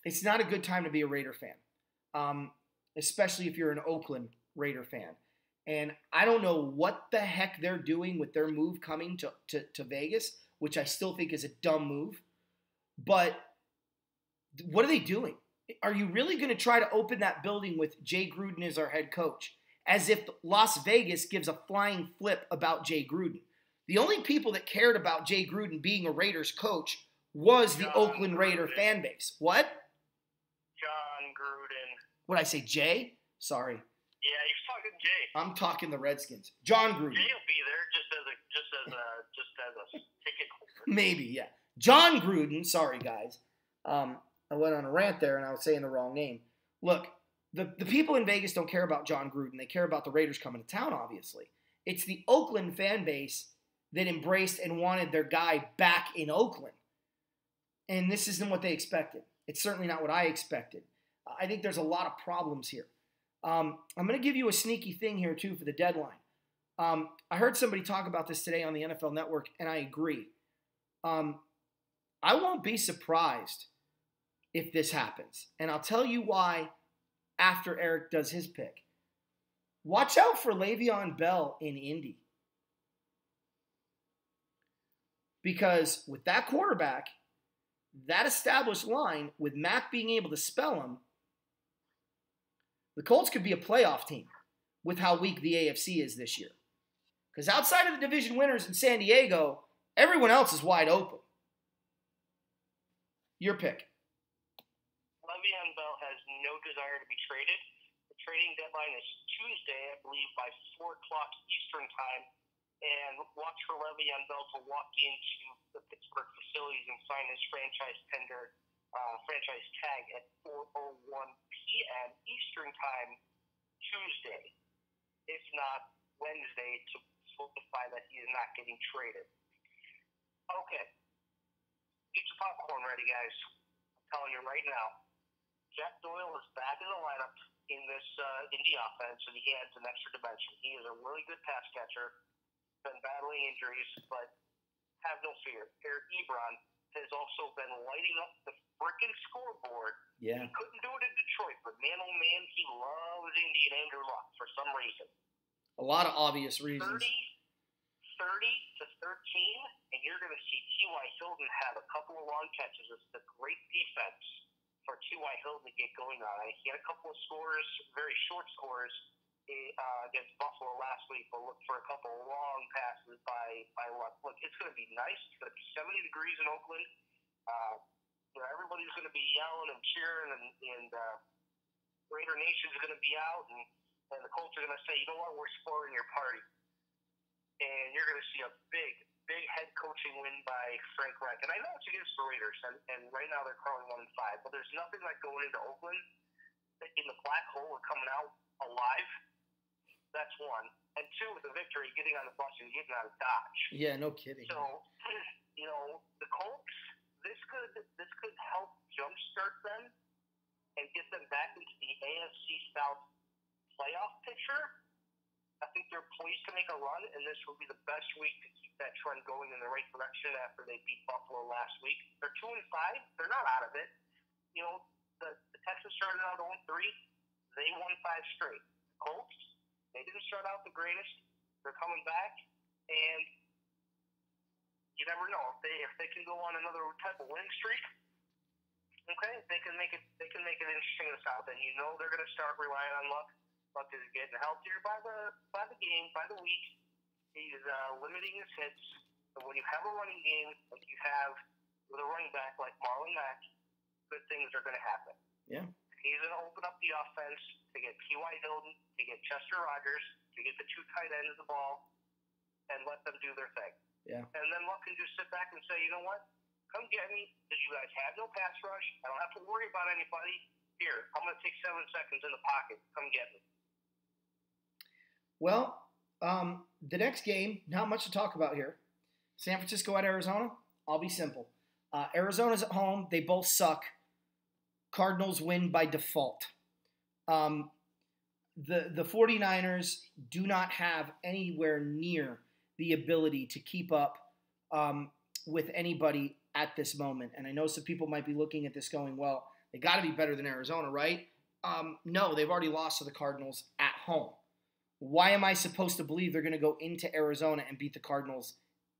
it's not a good time to be a Raider fan, especially if you're an Oakland Raider fan. And I don't know what the heck they're doing with their move coming to Vegas, which I still think is a dumb move. But what are they doing? Are you really going to try to open that building with Jay Gruden as our head coach? As if Las Vegas gives a flying flip about Jay Gruden. The only people that cared about Jay Gruden being a Raiders coach was the Oakland Raider fan base. What? John Gruden. What'd I say, Jay? Sorry. Yeah, you're talking Jay. I'm talking the Redskins. John Gruden. Jay will be there just as a ticket holder. Maybe, yeah. John Gruden. Sorry, guys. I went on a rant there and I was saying the wrong name. Look, the people in Vegas don't care about John Gruden. They care about the Raiders coming to town, obviously. It's the Oakland fan base that embraced and wanted their guy back in Oakland. And this isn't what they expected. It's certainly not what I expected. I think there's a lot of problems here. I'm going to give you a sneaky thing here, too, for the deadline. I heard somebody talk about this today on the NFL Network, and I agree. I won't be surprised if this happens. And I'll tell you why after Eric does his pick. Watch out for Le'Veon Bell in Indy. Because with that quarterback, that established line, with Mac being able to spell him, the Colts could be a playoff team with how weak the AFC is this year. Because outside of the division winners in San Diego, everyone else is wide open. Your pick. Le'Veon Bell has no desire to be traded. The trading deadline is Tuesday, I believe, by 4 o'clock Eastern time. And watch for Le'Veon Bell to walk into the Pittsburgh facilities and sign his franchise tag at 4:01 p.m. Eastern time Tuesday, if not Wednesday, to solidify that he is not getting traded. Okay. Get your popcorn ready, guys. I'm telling you right now. Jack Doyle is back in the lineup in this Indy offense, and he adds an extra dimension. He is a really good pass catcher. Been battling injuries, but have no fear. Eric Ebron has also been lighting up the frickin' scoreboard. Yeah. He couldn't do it in Detroit, but man, oh man, he loves Indy and Andrew Luck for some reason. A lot of obvious reasons. 30 to 13, and you're going to see T.Y. Hilton have a couple of long catches. It's the great defense for T.Y. Hilton to get going on. He had a couple of scores, very short scores, against Buffalo last week, but look for a couple of long passes by Luck. Look, it's going to be nice. It's going to be 70 degrees in Oakland. Everybody's going to be yelling and cheering, and Raider Nation's going to be out, and the Colts are going to say, you know what, we're spoiling your party. And you're going to see a big head coaching win by Frank Reich. And I know it's against the Raiders, and right now they're crawling 1-5, but there's nothing like going into Oakland in the black hole and coming out alive. That's one. And two, with the victory, getting on the bus and getting out of Dodge. Yeah, no kidding. So, the Colts, this could help jumpstart them and get them back into the AFC South playoff picture. I think they're poised to make a run, and this will be the best week to keep that trend going in the right direction after they beat Buffalo last week. They're 2-5. They're not out of it. The Texans started out 0-3. They won 5 straight. Colts, they didn't start out the greatest. They're coming back, and you never know if they can go on another type of winning streak. Okay, they can make it interesting in the South, and they're going to start relying on Luck. Luck is getting healthier by the game, by the week. He's limiting his hits. But when you have a running game like you have with a running back like Marlon Mack, good things are going to happen. Yeah. He's going to open up the offense to get T.Y. Hilton, to get Chester Rogers, to get the 2 tight ends the ball, and let them do their thing. Yeah. And then Luck can just sit back and say, you know what? Come get me, because you guys have no pass rush. I don't have to worry about anybody. Here, I'm going to take 7 seconds in the pocket. Come get me. Well, The next game, not much to talk about here. San Francisco at Arizona. I'll be simple. Arizona's at home. They both suck. Cardinals win by default. The 49ers do not have anywhere near the ability to keep up with anybody at this moment. And I know some people might be looking at this going, well, they got to be better than Arizona, right? No, they've already lost to the Cardinals at home. Why am I supposed to believe they're going to go into Arizona and beat the Cardinals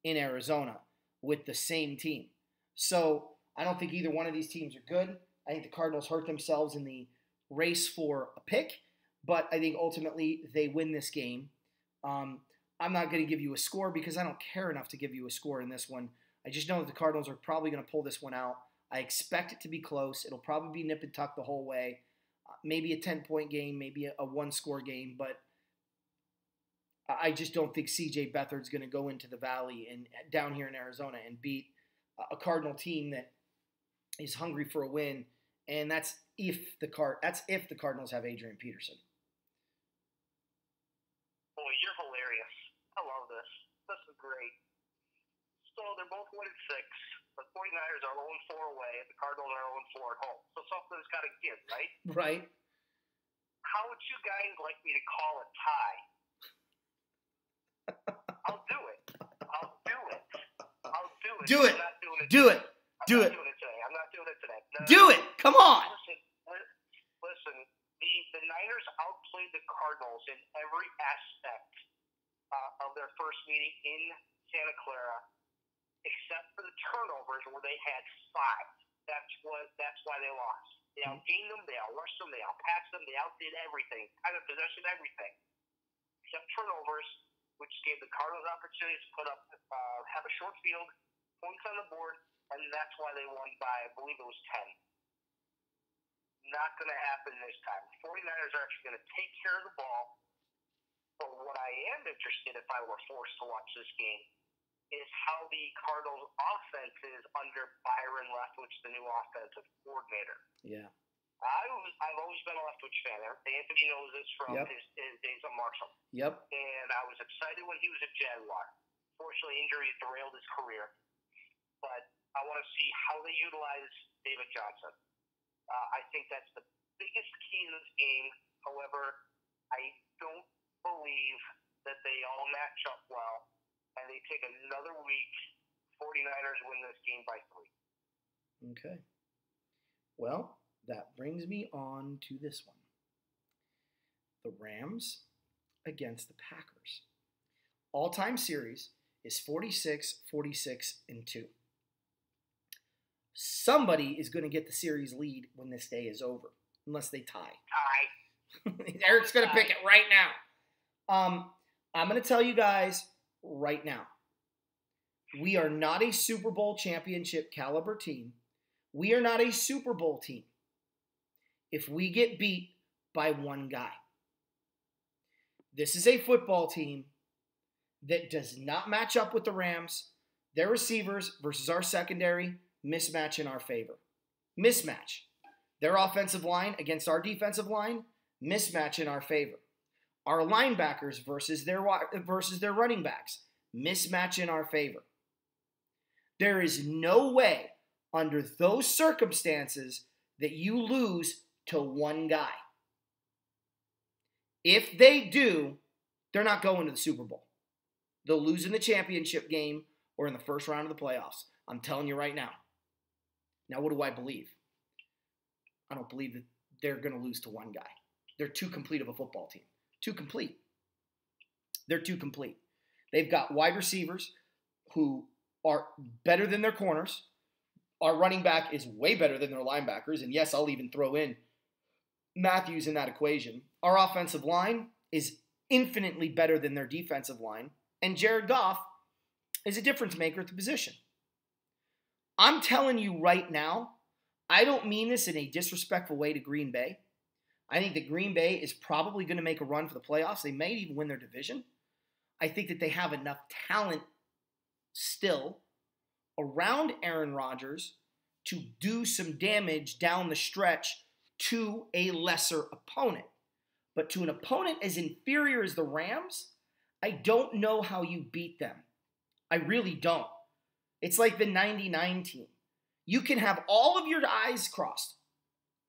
in Arizona with the same team? So I don't think either one of these teams are good. I think the Cardinals hurt themselves in the race for a pick, but I think ultimately they win this game. I'm not going to give you a score because I don't care enough to give you a score in this one. I just know that the Cardinals are probably going to pull this one out. I expect it to be close. It'll probably be nip and tuck the whole way. Maybe a 10-point game, maybe a one-score game, but I just don't think C.J. Beathard's going to go into the Valley and down here in Arizona and beat a Cardinal team that is hungry for a win, and that's if the Cardinals have Adrian Peterson. Boy, you're hilarious. I love this. This is great. So they're both 1-6. The 49ers are 0-4 away, and the Cardinals are 0-4 at home. So something's got to give, right? Right. How would you guys like me to call a tie? I'll do it. Do it. I'm not doing it. Do it. Do it. I'm not doing it today. No, Do it. Come on. Listen. The Niners outplayed the Cardinals in every aspect of their first meeting in Santa Clara, except for the turnovers where they had 5. That's why they lost. They outgained them, they outrushed them, they outpassed them, they outdid everything, kind of possession, everything, except turnovers, which gave the Cardinals opportunities to put up, have a short field, points on the board, and that's why they won by, I believe it was 10. Not going to happen this time. The 49ers are actually going to take care of the ball. But what I am interested, if I were forced to watch this game, is how the Cardinals' offense is under Byron Leftwich, the new offensive coordinator. Yeah. I've always been a Leftwich fan. Anthony knows this from his days at Marshall. Yep. And I was excited when he was a Jaguar. Fortunately, injuries derailed his career. But I want to see how they utilize David Johnson. I think that's the biggest key in this game. However, I don't believe that they all match up well, and they take another week. 49ers win this game by 3. Okay. Well, that brings me on to this one. The Rams against the Packers. All-time series is 46-46-2. Somebody is going to get the series lead when this day is over, unless they tie. Eric's going to pick it right now. I'm going to tell you guys right now, we are not a Super Bowl championship caliber team. We are not a Super Bowl team if we get beat by one guy. This is a football team that does not match up with the Rams. Their receivers versus our secondary, mismatch in our favor. Mismatch. Their offensive line against our defensive line, mismatch in our favor. Our linebackers versus their running backs, mismatch in our favor. There is no way under those circumstances that you lose to one guy. If they do, they're not going to the Super Bowl. They'll lose in the championship game or in the first round of the playoffs. I'm telling you right now. Now, what do I believe? I don't believe that they're going to lose to one guy. They're too complete of a football team. Too complete. They're too complete. They've got wide receivers who are better than their corners. Our running back is way better than their linebackers. And yes, I'll even throw in Matthews in that equation. Our offensive line is infinitely better than their defensive line. And Jared Goff is a difference maker at the position. I'm telling you right now, I don't mean this in a disrespectful way to Green Bay. I think that Green Bay is probably going to make a run for the playoffs. They may even win their division. I think that they have enough talent still around Aaron Rodgers to do some damage down the stretch to a lesser opponent. But to an opponent as inferior as the Rams, I don't know how you beat them. I really don't. It's like the 99 team. You can have all of your I's crossed,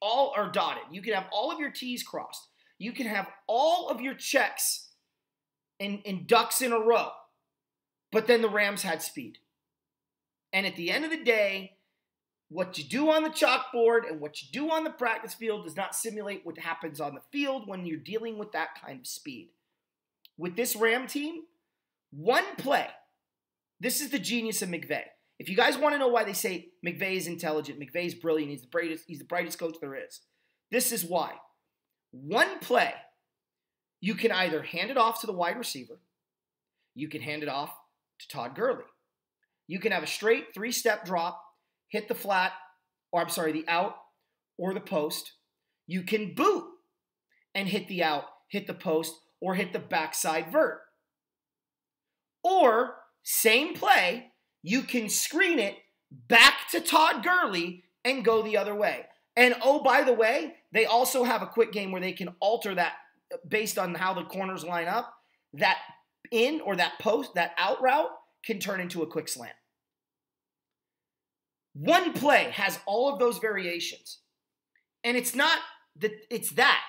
all are dotted. You can have all of your T's crossed. You can have all of your checks and ducks in a row. But then the Rams had speed. And at the end of the day, what you do on the chalkboard and what you do on the practice field does not simulate what happens on the field when you're dealing with that kind of speed. With this Ram team, one play. This is the genius of McVay. If you guys want to know why they say McVay is intelligent, McVay is brilliant, he's the brightest coach there is, this is why. One play, you can either hand it off to the wide receiver, you can hand it off to Todd Gurley. You can have a straight 3-step drop, hit the flat, the out or the post. You can boot and hit the out, hit the post, or hit the backside vert. Or, same play, you can screen it back to Todd Gurley and go the other way. And oh, by the way, they also have a quick game where they can alter that based on how the corners line up. That in or that post, that out route can turn into a quick slant. One play has all of those variations. And it's not that it's that.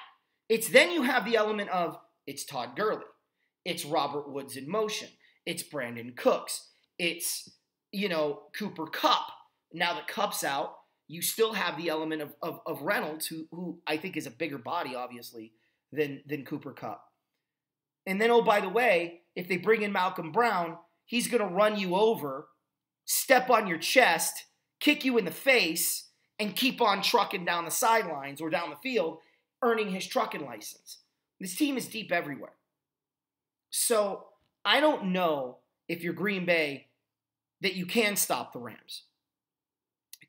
It's then you have the element of it's Todd Gurley. It's Robert Woods in motion. It's Brandon Cooks. It's, Cooper Kupp. Now that Kupp's out, you still have the element of Reynolds, who I think is a bigger body, obviously, than Cooper Kupp. And then, oh, by the way, if they bring in Malcolm Brown, he's going to run you over, step on your chest, kick you in the face, and keep on trucking down the sidelines or down the field, earning his trucking license. This team is deep everywhere. So I don't know if you're Green Bay that you can stop the Rams.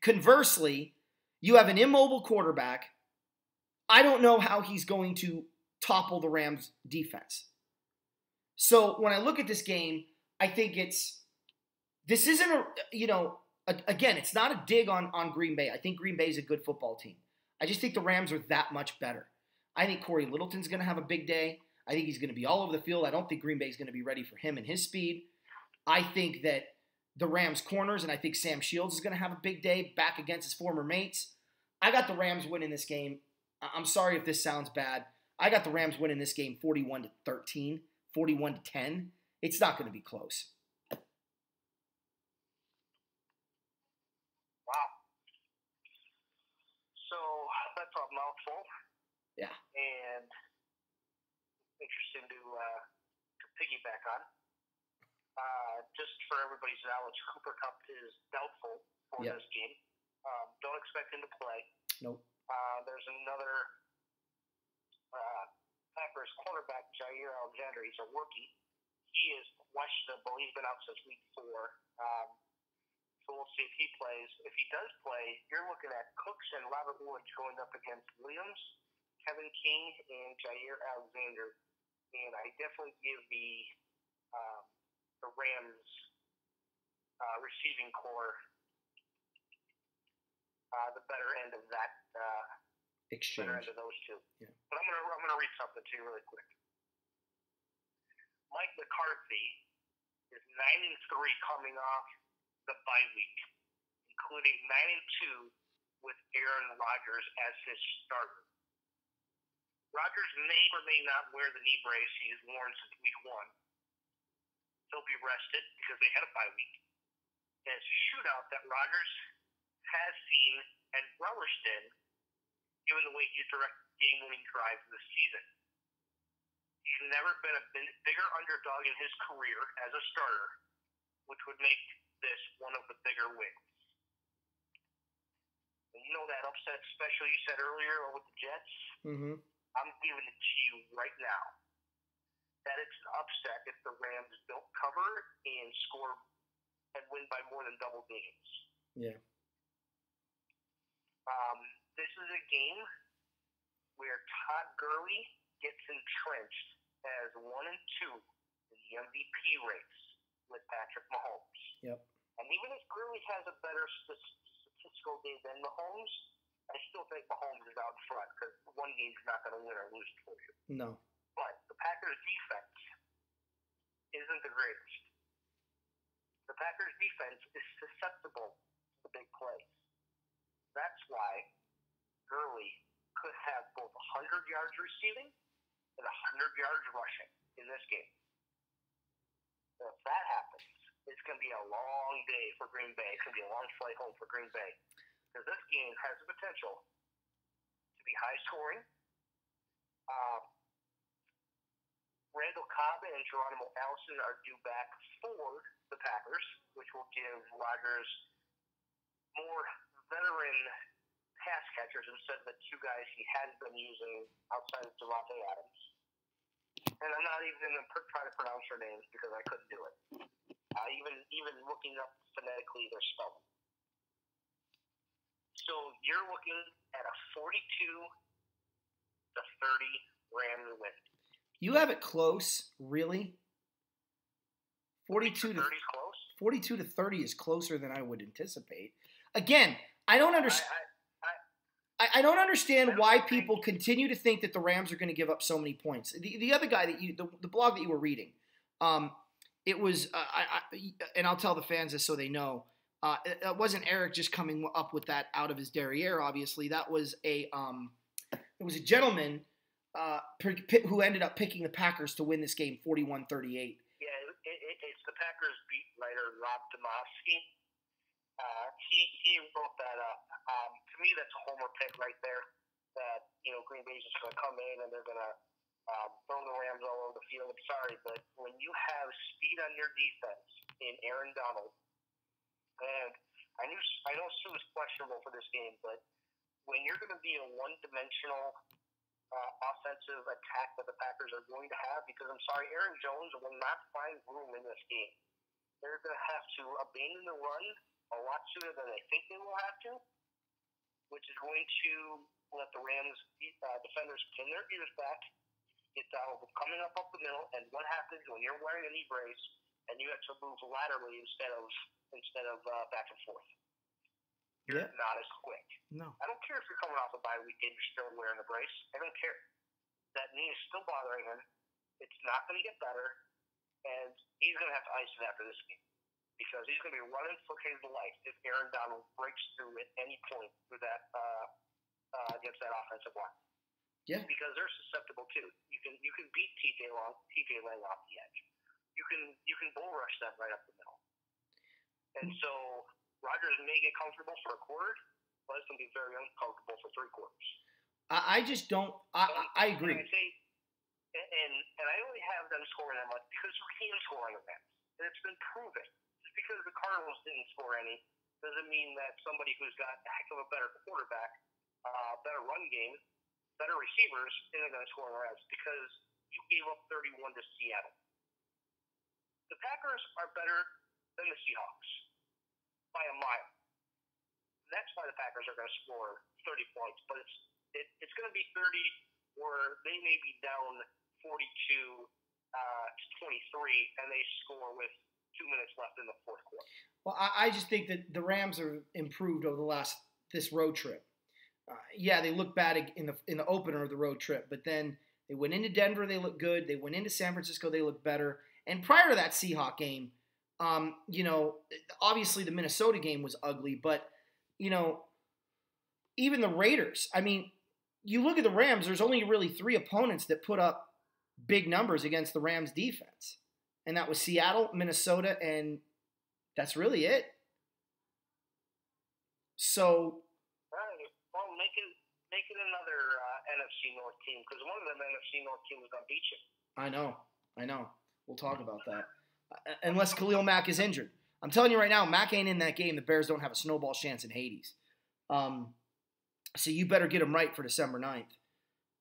Conversely, you have an immobile quarterback. I don't know how he's going to topple the Rams' defense. So when I look at this game, I think this isn't again, it's not a dig on Green Bay. I think Green Bay is a good football team. I just think the Rams are that much better. I think Corey Littleton's going to have a big day. I think he's going to be all over the field. I don't think Green Bay is going to be ready for him and his speed. I think that the Rams corners, and I think Sam Shields is going to have a big day back against his former mates. I got the Rams winning this game. I'm sorry if this sounds bad. I got the Rams winning this game 41-13, 41-10. It's not going to be close. Wow. So that's a mouthful. Yeah. And interesting to piggyback on. Just for everybody's knowledge, Cooper Kupp is doubtful for this game. Don't expect him to play. Nope. There's another Packers cornerback, Jair Alexander. He's a rookie. He is questionable. He's been out since week 4. So we'll see if he plays. If he does play, you're looking at Cooks and Robert Woods going up against Williams, Kevin King, and Jair Alexander. And I definitely give the Rams receiving core the better end of that exchange. Better end of those two. Yeah. But I'm gonna read something to you really quick. Mike McCarthy is 9-3 coming off the bye week, including 9-2 with Aaron Rodgers as his starter. Rodgers may or may not wear the knee brace he has worn since week 1. He'll be rested because they had a bye week. And it's a shootout that Rodgers has seen and relished in, given the way he's directed game-winning drives this season. He's never been a bigger underdog in his career as a starter, which would make this one of the bigger wins. And you know that upset special you said earlier with the Jets? Mm-hmm. I'm giving it to you right now. That it's an upset if the Rams don't cover and score and win by more than double digits. Yeah. This is a game where Todd Gurley gets entrenched as 1 and 2 in the MVP race with Patrick Mahomes. Yep. And even if Gurley has a better statistical day than Mahomes, I still think Mahomes is out front because one game's not going to win or lose for you. No. But the Packers defense isn't the greatest. The Packers' defense is susceptible to big plays. That's why Gurley could have both 100 yards receiving and 100 yards rushing in this game. And if that happens, it's going to be a long day for Green Bay. It's going to be a long flight home for Green Bay. Because this game has the potential to be high scoring. Randall Cobb and Geronimo Allison are due back for the Packers, which will give Rodgers more veteran pass catchers instead of the two guys he had been using outside of Davante Adams. And I'm not even going to try to pronounce their names because I couldn't do it. Even looking up phonetically their spelling. So you're looking at a 42-30 Rams win. You have it close, really? 42 to 30 is closer than I would anticipate. Again, I don't understand. I don't understand why people continue to think that the Rams are going to give up so many points. The other guy that the blog that you were reading, it was, and I'll tell the fans this so they know, it wasn't Eric just coming up with that out of his derriere. Obviously, that was it was a gentleman who ended up picking the Packers to win this game, 41-38. Yeah, it's the Packers beat writer Rob Demovsky. He wrote that up. To me, that's a homer pick right there. That Green Bay's just going to come in and they're going to throw the Rams all over the field. I'm sorry, but when you have speed on your defense in Aaron Donald, and I know Sue is questionable for this game, but when you're going to be a one-dimensional offensive attack that the Packers are going to have, because I'm sorry, Aaron Jones will not find room in this game. They're going to have to abandon the run a lot sooner than they think they will have to, which is going to let the Rams defenders pin their ears back, get Donald coming up the middle, and what happens when you're wearing a knee brace and you have to move laterally instead of back and forth? You're not as quick. No. I don't care if you're coming off a bye week and you're still wearing a brace. I don't care. That knee is still bothering him. It's not going to get better, and he's going to have to ice it after this game because he's going to be running for his life if Aaron Donald breaks through at any point through that against that offensive line. Yeah. Because they're susceptible too. You can beat TJ Lang off the edge. You can bull rush them right up the middle. And so Rodgers may get comfortable for a quarter, but it's going to be very uncomfortable for three quarters. I just don't. I agree. And I only have them scoring that much because you can score on the Rams, and it's been proven. Just because the Cardinals didn't score any doesn't mean that somebody who's got a heck of a better quarterback, better run game, better receivers isn't going to score on the Rams because you gave up 31 to Seattle. The Packers are better than the Seahawks by a mile. That's why the Packers are going to score 30 points, but it's going to be 30 where they may be down 42 to 23, and they score with 2 minutes left in the fourth quarter. Well, I just think that the Rams are improved over this road trip. Yeah, they look bad in the opener of the road trip, but then they went into Denver, they looked good. They went into San Francisco, they looked better. And prior to that Seahawks game, obviously the Minnesota game was ugly, but even the Raiders. I mean, you look at the Rams. There's only really three opponents that put up big numbers against the Rams defense, and that was Seattle, Minnesota, and that's really it. So. Well, make it another NFC North team because one of them NFC North teams is going to beat you. I know. We'll talk about that. Unless Khalil Mack is injured. I'm telling you right now, Mack ain't in that game. The Bears don't have a snowball chance in Hades. So you better get him right for December 9th.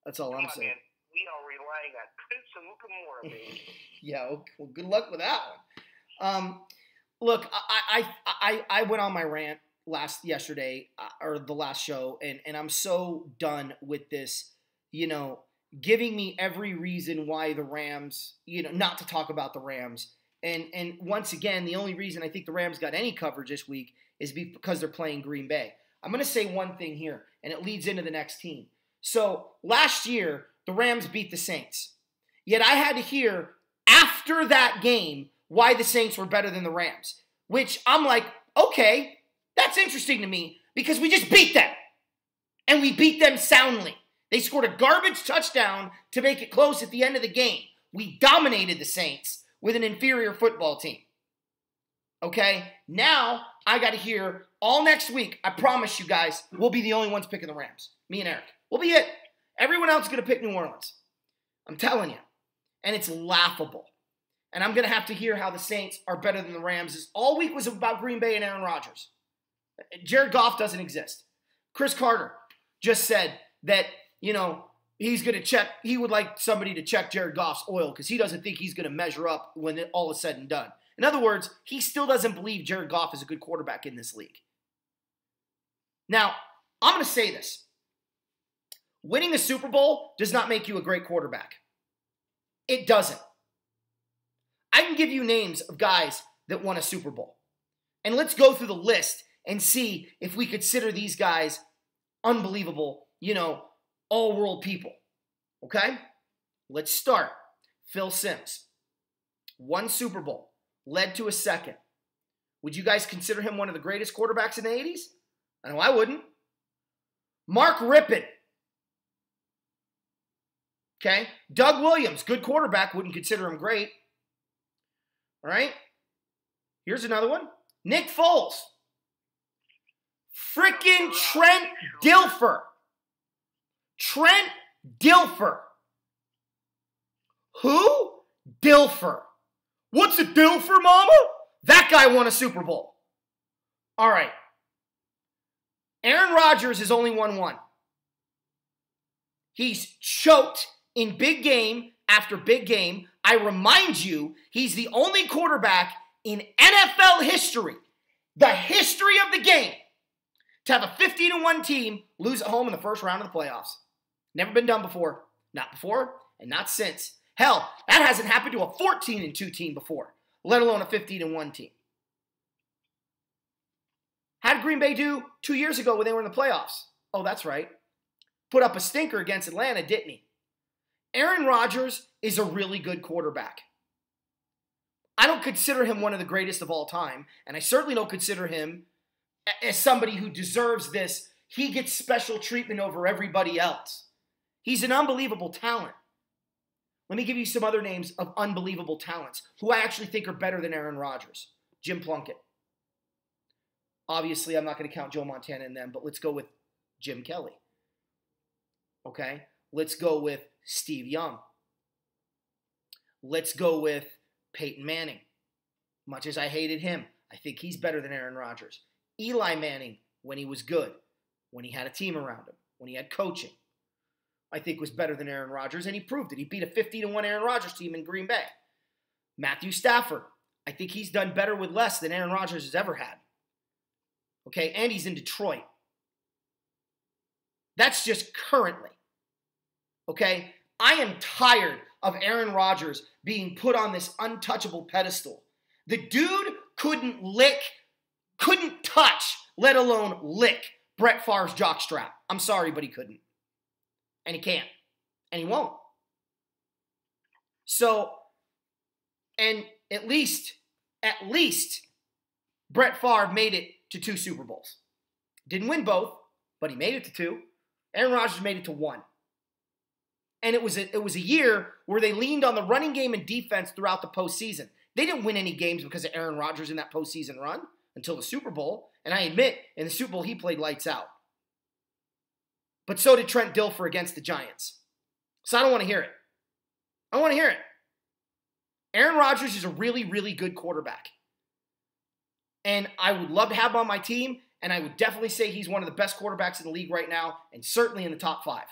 That's all I'm saying. Man. We are relying on Prince and Mukamura, baby. Yeah, well, good luck with that one. Look, I went on my rant yesterday or the last show, and I'm so done with this, giving me every reason why the Rams, not to talk about the Rams. And once again, the only reason I think the Rams got any coverage this week is because they're playing Green Bay. I'm going to say one thing here, and it leads into the next team. So last year, the Rams beat the Saints. Yet I had to hear after that game why the Saints were better than the Rams, which I'm like, okay, that's interesting to me because we just beat them. And we beat them soundly. They scored a garbage touchdown to make it close at the end of the game. We dominated the Saints with an inferior football team. Okay? Now, I got to hear all next week, I promise you guys, we'll be the only ones picking the Rams. Me and Eric. We'll be it. Everyone else is going to pick New Orleans. I'm telling you. And it's laughable. And I'm going to have to hear how the Saints are better than the Rams. All week was about Green Bay and Aaron Rodgers. Jared Goff doesn't exist. Chris Carter just said that, he's going to check, he would like somebody to check Jared Goff's oil because he doesn't think he's going to measure up when all is said and done. In other words, he still doesn't believe Jared Goff is a good quarterback in this league. Now, I'm going to say this. Winning a Super Bowl does not make you a great quarterback. It doesn't. I can give you names of guys that won a Super Bowl. And let's go through the list and see if we consider these guys unbelievable, all-world people. Okay? Let's start. Phil Simms. Won Super Bowl. Led to a second. Would you guys consider him one of the greatest quarterbacks in the 80s? I know I wouldn't. Mark Rippon. Okay? Doug Williams, good quarterback, wouldn't consider him great. All right? Here's another one. Nick Foles. Frickin' Trent Dilfer. Trent Dilfer. Who? Dilfer. What's a Dilfer, mama? That guy won a Super Bowl. All right. Aaron Rodgers has only won one. He's choked in big game after big game. I remind you, he's the only quarterback in NFL history, the history of the game, to have a 15-1 team lose at home in the first round of the playoffs. Never been done before. Not before and not since. Hell, that hasn't happened to a 14-2 team before, let alone a 15-1 team. How did Green Bay do 2 years ago when they were in the playoffs? Oh, that's right. Put up a stinker against Atlanta, didn't he? Aaron Rodgers is a really good quarterback. I don't consider him one of the greatest of all time, and I certainly don't consider him as somebody who deserves this. He gets special treatment over everybody else. He's an unbelievable talent. Let me give you some other names of unbelievable talents who I actually think are better than Aaron Rodgers. Jim Plunkett. Obviously, I'm not going to count Joe Montana in them, but let's go with Jim Kelly. Okay? Let's go with Steve Young. Let's go with Peyton Manning. Much as I hated him, I think he's better than Aaron Rodgers. Eli Manning, when he was good, when he had a team around him, when he had coaching, I think was better than Aaron Rodgers, and he proved it. He beat a 50-1 Aaron Rodgers team in Green Bay. Matthew Stafford, I think he's done better with less than Aaron Rodgers has ever had. Okay, and he's in Detroit. That's just currently. Okay, I am tired of Aaron Rodgers being put on this untouchable pedestal. The dude couldn't touch, let alone lick Brett Favre's jockstrap. I'm sorry, but he couldn't. And he can't. And he won't. So, and at least, Brett Favre made it to 2 Super Bowls. Didn't win both, but he made it to 2. Aaron Rodgers made it to 1. And it was a year where they leaned on the running game and defense throughout the postseason. They didn't win any games because of Aaron Rodgers in that postseason run until the Super Bowl. And I admit, in the Super Bowl, he played lights out. But so did Trent Dilfer against the Giants. So I don't want to hear it. I don't want to hear it. Aaron Rodgers is a really, really good quarterback. And I would love to have him on my team, and I would definitely say he's one of the best quarterbacks in the league right now, and certainly in the top 5.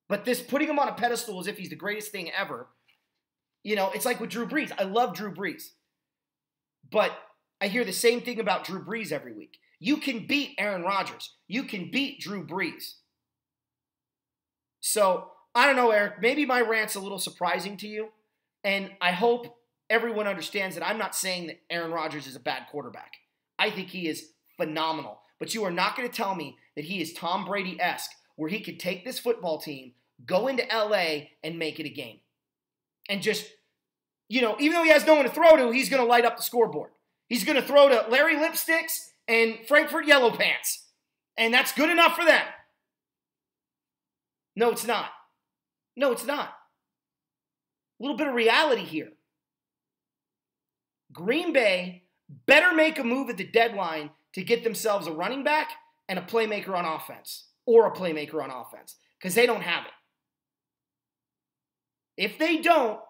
But this putting him on a pedestal as if he's the greatest thing ever, it's like with Drew Brees. I love Drew Brees. But I hear the same thing about Drew Brees every week. You can beat Aaron Rodgers. You can beat Drew Brees. So, I don't know, Eric. Maybe my rant's a little surprising to you. And I hope everyone understands that I'm not saying that Aaron Rodgers is a bad quarterback. I think he is phenomenal. But you are not going to tell me that he is Tom Brady-esque, where he could take this football team, go into LA, and make it a game. And just even though he has no one to throw to, he's going to light up the scoreboard. He's going to throw to Larry Lipsticks and Frankfurt Yellow Pants. And that's good enough for them. No, it's not. No, it's not. A little bit of reality here. Green Bay better make a move at the deadline to get themselves a running back and a playmaker on offense. Or a playmaker on offense. Because they don't have it. If they don't,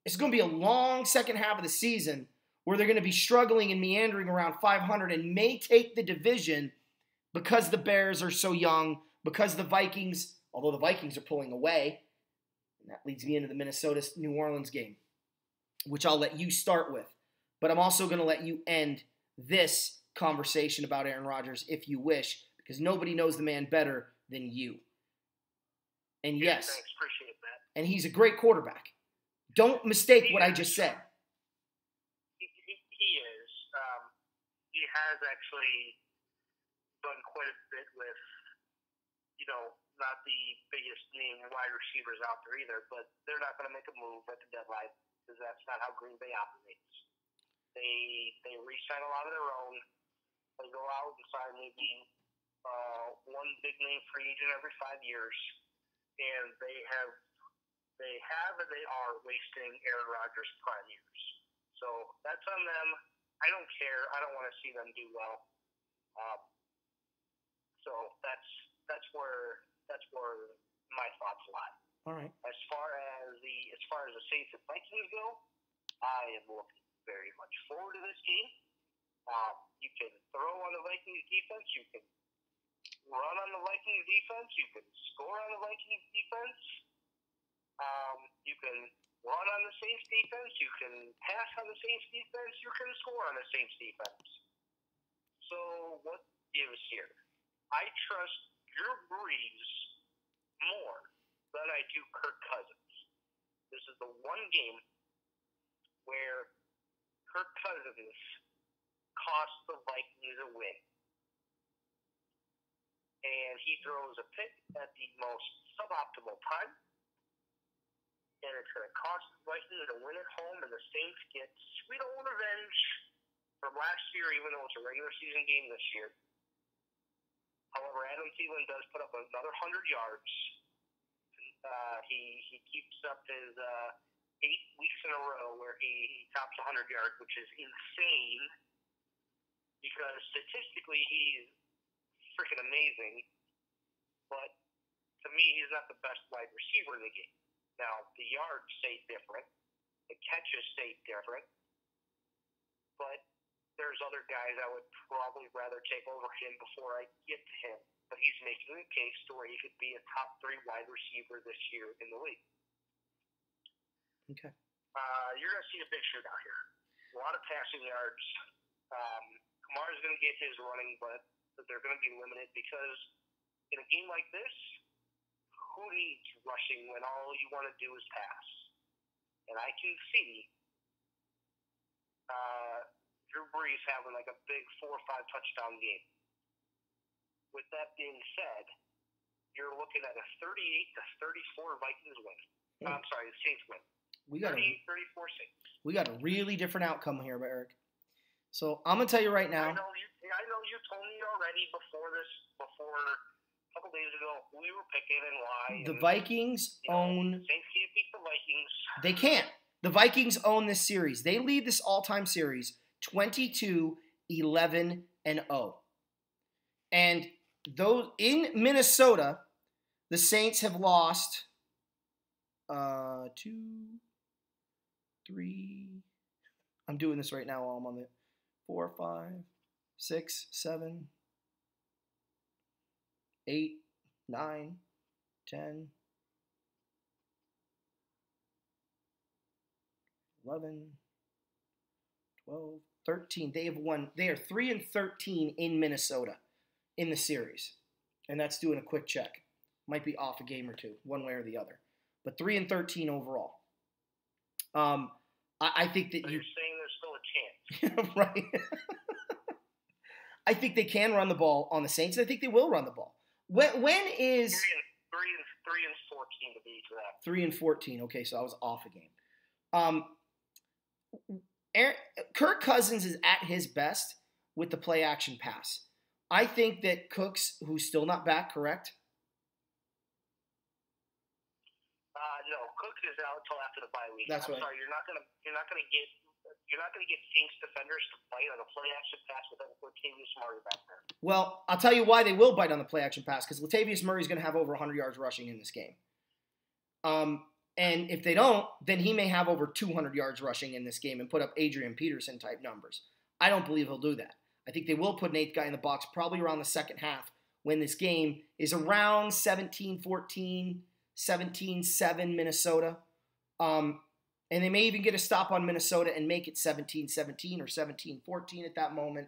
it's going to be a long second half of the season where they're going to be struggling and meandering around 500 and may take the division because the Bears are so young, because the Vikings, although the Vikings are pulling away, and that leads me into the Minnesota-New Orleans game, which I'll let you start with. But I'm also going to let you end this conversation about Aaron Rodgers if you wish, because nobody knows the man better than you. And yes, thanks, appreciate that. And he's a great quarterback. Don't mistake what I just said. He is. He has actually done quite a bit with, not the biggest name wide receivers out there either, but they're not going to make a move at the deadline because that's not how Green Bay operates. They re-sign a lot of their own. They go out and sign maybe one big name free agent every 5 years, and they are wasting Aaron Rodgers' prime years. So that's on them. I don't care. I don't want to see them do well. So that's where my thoughts lie. All right. As far as the Saints and Vikings go, I am looking very much forward to this game. You can throw on the Vikings defense. You can run on the Vikings defense. You can score on the Vikings defense. You can run on the Saints defense. You can pass on the Saints defense. You can score on the Saints defense. So what gives here? I trust Drew Brees more than I do Kirk Cousins. This is the one game where Kirk Cousins cost the Vikings a win. And he throws a pick at the most suboptimal time. And it's going to cost the Vikings a win at home, and the Saints get sweet old revenge from last year, even though it's a regular season game this year. However, Adam Thielen does put up another 100 yards. He keeps up his 8 weeks in a row where he tops 100 yards, which is insane because statistically he's freaking amazing. But to me, he's not the best wide receiver in the game. Now, the yards stay different. The catches stay different. But there's other guys I would probably rather take over him before I get to him. But he's making a case to where he could be a top 3 wide receiver this year in the league. Okay. You're going to see a big shootout here. A lot of passing yards. Kamara's going to get his running, but they're going to be limited because in a game like this, who needs rushing when all you want to do is pass? And I can see Drew Brees having like a big 4 or 5 touchdown game. With that being said, you're looking at a 38-34 Vikings win. I'm sorry, the Saints win. We got 34 Saints. We got a really different outcome here, Eric. So I'm gonna tell you right now. I know you told me already before a couple days ago who we were picking and why. The Vikings own. Saints can't beat the Vikings. They can't. The Vikings own this series. They lead this all-time series 22-11-0. And those in Minnesota, the Saints have lost 2, 3. I'm doing this right now while I'm on it. 4, 5, 6, 7, 8, 9, 10, 11, 12, 13. They have won. They are 3-13 in Minnesota in the series. And that's doing a quick check. Might be off a game or two, one way or the other. But 3-13 overall. I think that you're saying there's still a chance. Right. I think they can run the ball on the Saints. I think they will run the ball. When is 3-14 to be exact. 3-14. Okay, so I was off a game. Kirk Cousins is at his best with the play action pass. I think that Cooks, who's still not back, correct? No, Cooks is out until after the bye week. That's I'm right. sorry, you're not gonna get Saints defenders to bite on a play action pass with Latavius Murray back there. Well, I'll tell you why they will bite on the play action pass, because Latavius Murray is going to have over 100 yards rushing in this game. And if they don't, then he may have over 200 yards rushing in this game and put up Adrian Peterson type numbers. I don't believe he'll do that. I think they will put an eighth guy in the box probably around the second half when this game is around 17-14, 17-7 Minnesota. And they may even get a stop on Minnesota and make it 17-17 or 17-14 at that moment.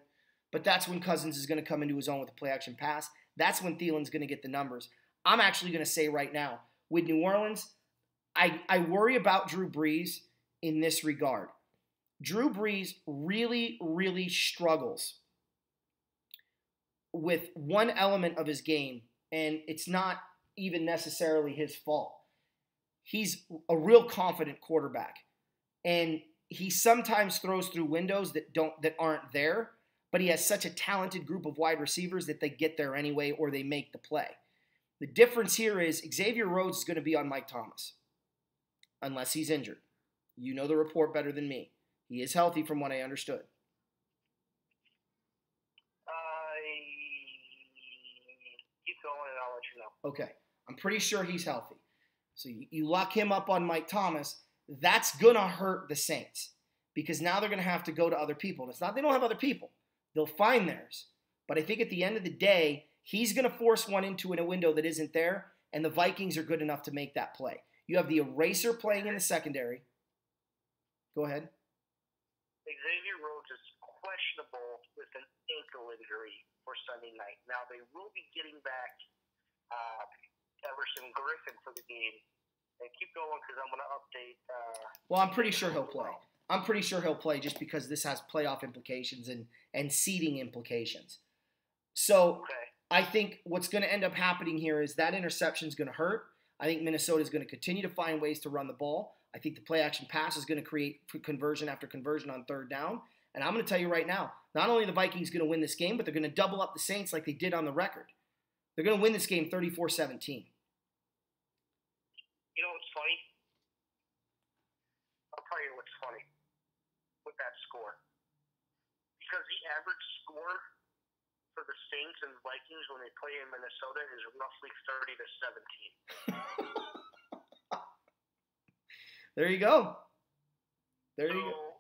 But that's when Cousins is going to come into his own with a play-action pass. That's when Thielen's going to get the numbers. I'm actually going to say right now, with New Orleans, I worry about Drew Brees in this regard. Drew Brees really, really struggles with one element of his game, and it's not even necessarily his fault. He's a real confident quarterback, and he sometimes throws through windows that aren't there, but he has such a talented group of wide receivers that they get there anyway or they make the play. The difference here is Xavier Rhodes is going to be on Mike Thomas unless he's injured. You know the report better than me. He is healthy from what I understood. Keep going and I'll let you know. Okay. I'm pretty sure he's healthy. So you lock him up on Mike Thomas. That's going to hurt the Saints because now they're going to have to go to other people. It's not they don't have other people. They'll find theirs. But I think at the end of the day, he's going to force one into a window that isn't there, and the Vikings are good enough to make that play. You have the eraser playing in the secondary. Go ahead. Xavier Rhodes is questionable with an ankle injury for Sunday night. Now, they will be getting back Everson Griffin for the game. And keep going because I'm going to update. Well, I'm pretty sure he'll play. I'm pretty sure he'll play just because this has playoff implications and seeding implications. So okay. I think what's going to end up happening here is that interception is going to hurt. I think Minnesota is going to continue to find ways to run the ball. I think the play-action pass is going to create conversion after conversion on third down. And I'm going to tell you right now, not only are the Vikings going to win this game, but they're going to double up the Saints like they did on the record. They're going to win this game 34-17. You know what's funny? I'll tell you what's funny with that score. Because the average score for the Saints and Vikings when they play in Minnesota is roughly 30-17. There you go. There you go.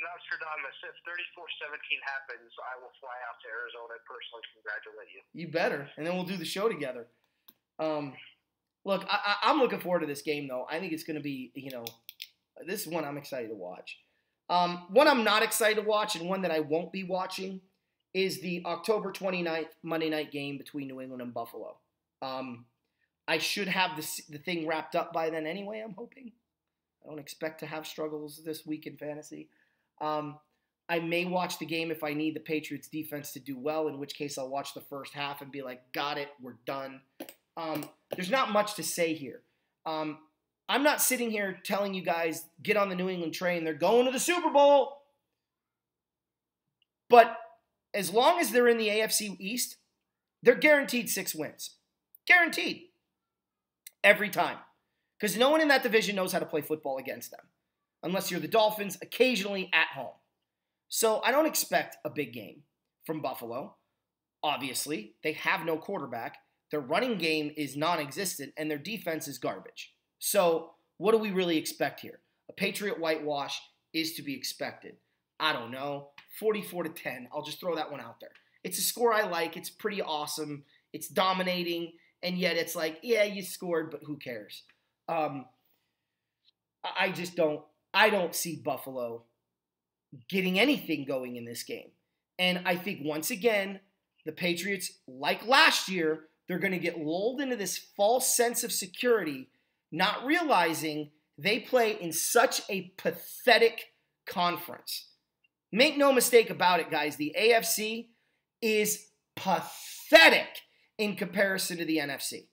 Nostradamus, if 34-17 happens, I will fly out to Arizona and personally congratulate you. You better, and then we'll do the show together. Look, I'm looking forward to this game, though. I think it's going to be, this is one I'm excited to watch. One I'm not excited to watch and one that I won't be watching is the October 29th Monday night game between New England and Buffalo. I should have the thing wrapped up by then anyway, I'm hoping. I don't expect to have struggles this week in fantasy. I may watch the game if I need the Patriots defense to do well, in which case I'll watch the first half and be like, got it, we're done. There's not much to say here. I'm not sitting here telling you guys, get on the New England train, they're going to the Super Bowl. But as long as they're in the AFC East, they're guaranteed 6 wins. Guaranteed. Every time. Because no one in that division knows how to play football against them. Unless you're the Dolphins, occasionally at home. So I don't expect a big game from Buffalo. Obviously, they have no quarterback. Their running game is non-existent, and their defense is garbage. So what do we really expect here? A Patriot whitewash is to be expected. I don't know. 44-10. I'll just throw that one out there. It's a score I like. It's pretty awesome. It's dominating, and yet it's like, yeah, you scored, but who cares? I don't see Buffalo getting anything going in this game. And I think once again, the Patriots, like last year, they're going to get lulled into this false sense of security, not realizing they play in such a pathetic conference. Make no mistake about it, guys. The AFC is pathetic in comparison to the NFC.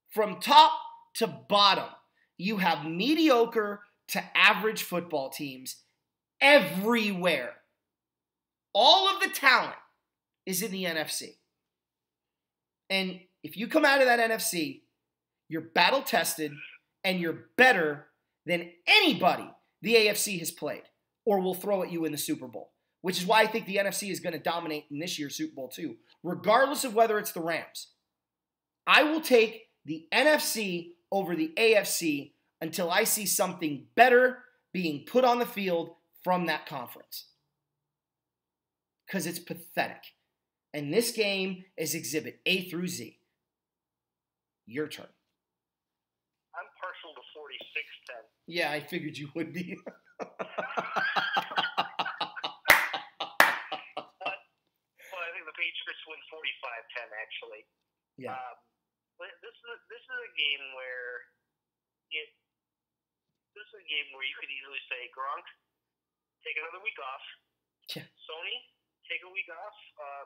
From top to bottom, you have mediocre to average football teams everywhere. All of the talent is in the NFC. And if you come out of that NFC, you're battle tested and you're better than anybody the AFC has played or will throw at you in the Super Bowl, which is why I think the NFC is going to dominate in this year's Super Bowl too, regardless of whether it's the Rams. I will take the NFC over the AFC until I see something better being put on the field from that conference. Because it's pathetic. And this game is exhibit A through Z. Your turn. I'm partial to 46-10. Yeah, I figured you would be. But I think the Patriots win 45-10, actually. Yeah. But this is a game where you could easily say, Gronk, take another week off. Yeah. Sony, take a week off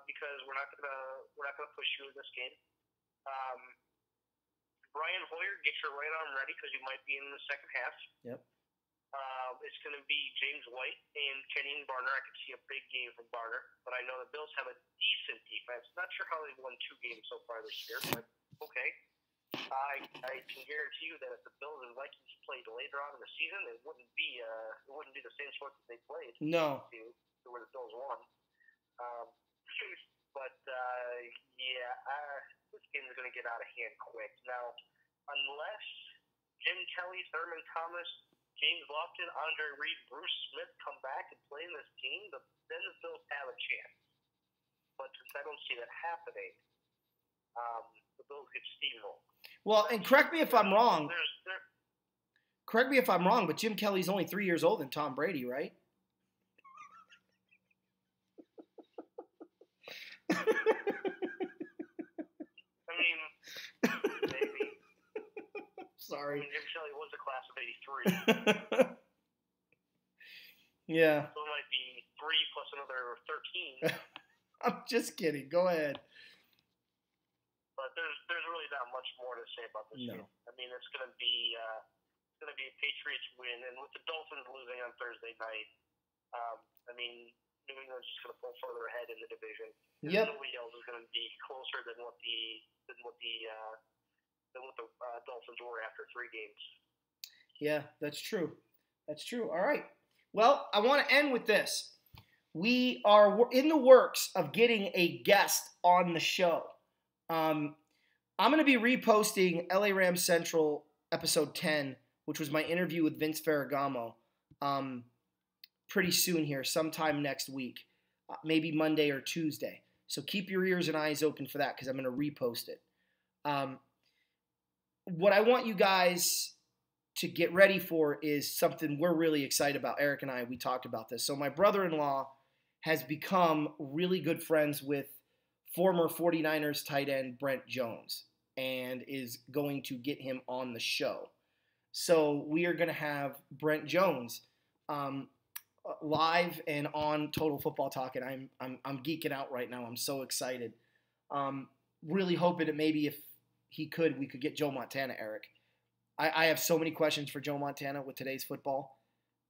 because we're not gonna push you in this game. Brian Hoyer, get your right arm ready because you might be in the second half. Yep. It's going to be James White and Kenyon Barner. I could see a big game from Barner, but I know the Bills have a decent defense. Not sure how they've won 2 games so far this year, but okay. I can guarantee you that if the Bills and Vikings played later on in the season, it wouldn't be the same sport that they played. No. To where the Bills won. This game is going to get out of hand quick. Now, unless Jim Kelly, Thurman Thomas, James Lofton, Andre Reed, Bruce Smith come back and play in this game, then the Bills have a chance. But since I don't see that happening, the Bills get steamrolled. Well, and correct me if I'm wrong. Correct me if I'm wrong, but Jim Kelly's only 3 years older than Tom Brady, right? I mean, maybe. Sorry. I mean, Jim Kelly was a class of 83. Yeah. So it might be 3 plus another 13. I'm just kidding. Go ahead. But there's really not much more to say about this game. I mean, it's going to be a Patriots win, and with the Dolphins losing on Thursday night, I mean, New England's just going to pull further ahead in the division. Yep. Nobody else is going to be closer than what the Dolphins were after 3 games. Yeah, that's true. That's true. All right. Well, I want to end with this. We are in the works of getting a guest on the show. I'm going to be reposting LA Rams Central episode 10, which was my interview with Vince Ferragamo, pretty soon here, sometime next week, maybe Monday or Tuesday. So keep your ears and eyes open for that because I'm going to repost it. What I want you guys to get ready for is something we're really excited about. Eric and I, we talked about this. So my brother-in-law has become really good friends with former 49ers tight end Brent Jones and is going to get him on the show. So we are going to have Brent Jones live and on Total Football Talk, and I'm geeking out right now. I'm so excited. Really hoping that maybe if we could get Joe Montana, Eric. I have so many questions for Joe Montana with today's football.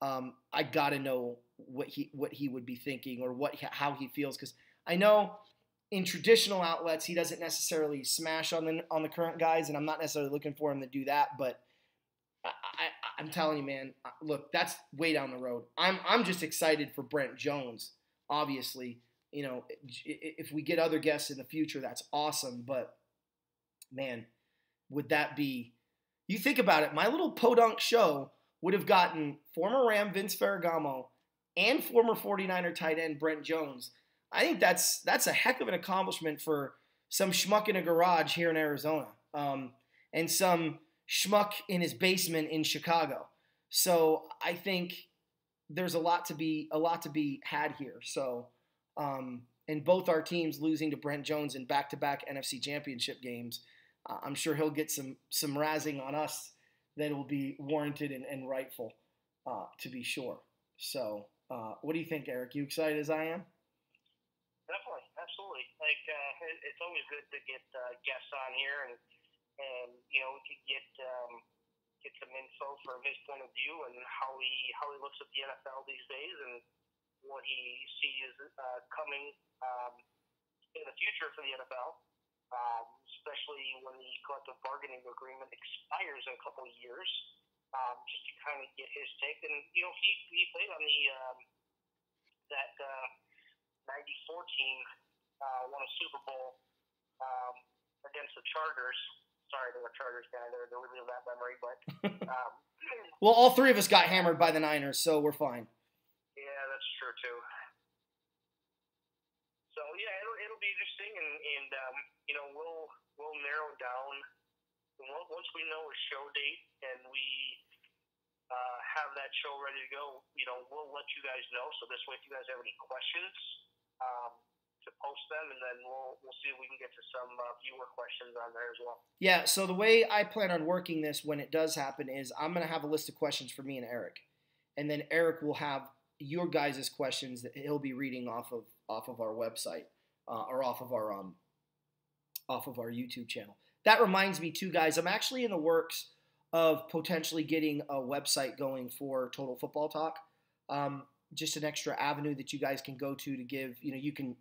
I got to know what he would be thinking or how he feels, because I know in traditional outlets he doesn't necessarily smash on the current guys, and I'm not necessarily looking for him to do that. But I'm telling you, man, look, that's way down the road. I'm just excited for Brent Jones. Obviously, if we get other guests in the future, that's awesome. But man, would that be? You think about it, my little podunk show would have gotten former Ram Vince Ferragamo and former 49er tight end Brent Jones. I think that's a heck of an accomplishment for some schmuck in a garage here in Arizona, and some schmuck in his basement in Chicago. So I think there's a lot to be had here. So, and both our teams losing to Brent Jones in back-to-back NFC Championship games. I'm sure he'll get some razzing on us that will be warranted and rightful, to be sure. So, what do you think, Eric? You excited as I am? Definitely, absolutely. It's always good to get guests on here, and we could get get some info from his point of view and how he looks at the NFL these days and what he sees coming in the future for the NFL, especially when the collective bargaining agreement expires in a couple of years. Just to kind of get his take, and he played on the that '94 team, won a Super Bowl against the Chargers. Sorry to the Chargers guy there to relive that memory, but well, all three of us got hammered by the Niners, so we're fine. Yeah, that's true too. So yeah, it'll be interesting, and we'll narrow down. Once we know a show date and we have that show ready to go, we'll let you guys know. So this way, if you guys have any questions, to post them, and then we'll see if we can get to some viewer questions on there as well. Yeah. So the way I plan on working this when it does happen is I'm gonna have a list of questions for me and Eric, and then Eric will have your guys' questions that he'll be reading off of our website or off of our YouTube channel. That reminds me too, guys, I'm actually in the works of potentially getting a website going for Total Football Talk. Just an extra avenue that you guys can go to give, you can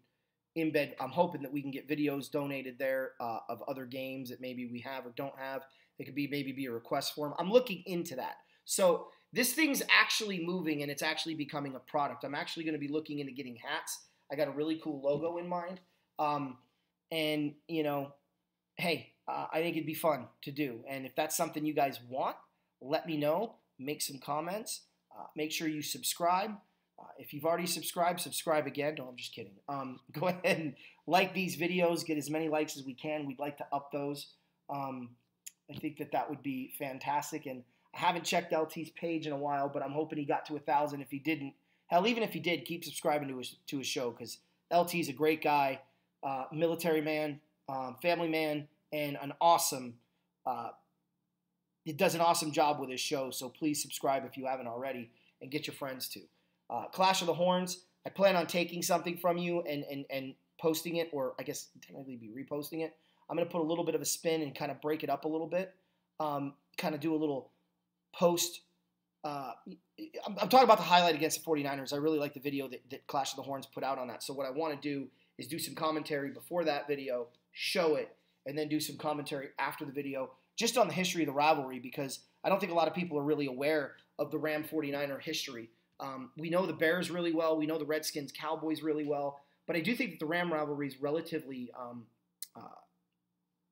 embed, I'm hoping that we can get videos donated there of other games that maybe we have or don't have. It could maybe be a request form. I'm looking into that. So this thing's actually moving and it's actually becoming a product. I'm actually going to be looking into getting hats. I got a really cool logo in mind. And, hey, I think it'd be fun to do. And if that's something you guys want, let me know. Make some comments. Make sure you subscribe. If you've already subscribed, subscribe again. No, I'm just kidding. Go ahead and like these videos. Get as many likes as we can. We'd like to up those. I think that would be fantastic. And I haven't checked LT's page in a while, but I'm hoping he got to 1,000. If he didn't, hell, even if he did, keep subscribing to his show because LT's a great guy, military man, family man, and an awesome, it does an awesome job with his show. So please subscribe if you haven't already, and get your friends to. Clash of the Horns. I plan on taking something from you and posting it, or I guess technically be reposting it. I'm going to put a little bit of a spin and kind of break it up a little bit. Kind of do a little post. I'm talking about the highlight against the 49ers. I really like the video that Clash of the Horns put out on that. So what I want to do is do some commentary before that video, show it, and then do some commentary after the video just on the history of the rivalry, because I don't think a lot of people are really aware of the Ram 49er history. We know the Bears really well. We know the Redskins, Cowboys really well. But I do think that the Ram rivalry is relatively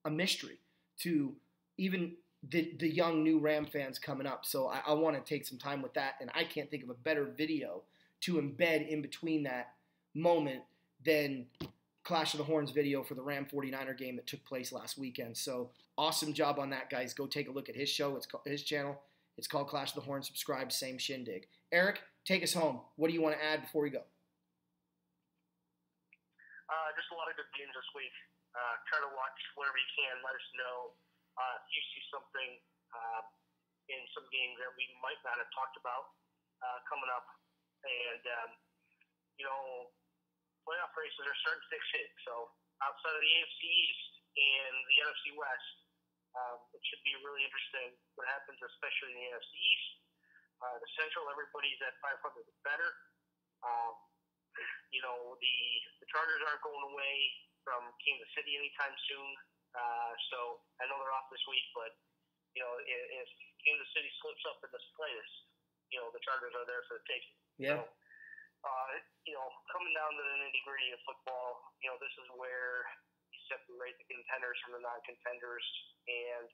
a mystery to even the young new Ram fans coming up. So I want to take some time with that, and I can't think of a better video to embed in between that moment than Clash of the Horns video for the Ram 49er game that took place last weekend. So awesome job on that, guys. Go take a look at his show. It's called, his channel. It's called Clash of the Horns. Subscribe, same shindig. Eric, take us home. What do you want to add before we go? Just a lot of good games this week. Try to watch whatever you can. Let us know if you see something in some games that we might not have talked about coming up. And, playoff races are starting to take shape. So outside of the AFC East and the NFC West, it should be really interesting what happens, especially in the NFC East. The Central, everybody's at 500 or better. The Chargers aren't going away from Kansas City anytime soon. So I know they're off this week, but if Kansas City slips up in the slightest, the Chargers are there for the taking. Yeah. So, coming down to the nitty-gritty of football, this is where you separate the contenders from the non-contenders, and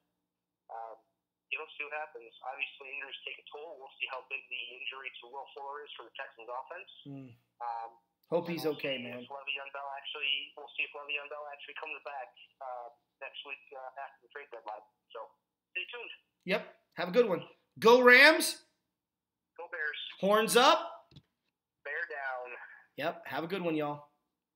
see what happens. Obviously, injuries take a toll. We'll see how big the injury to Will Fuller is for the Texans offense. Hope he's okay, man. We'll see if Le'Veon Bell actually comes back next week after the trade deadline. So, stay tuned. Yep. Have a good one. Go Rams. Go Bears. Horns up. Bear down. Yep. Have a good one, y'all.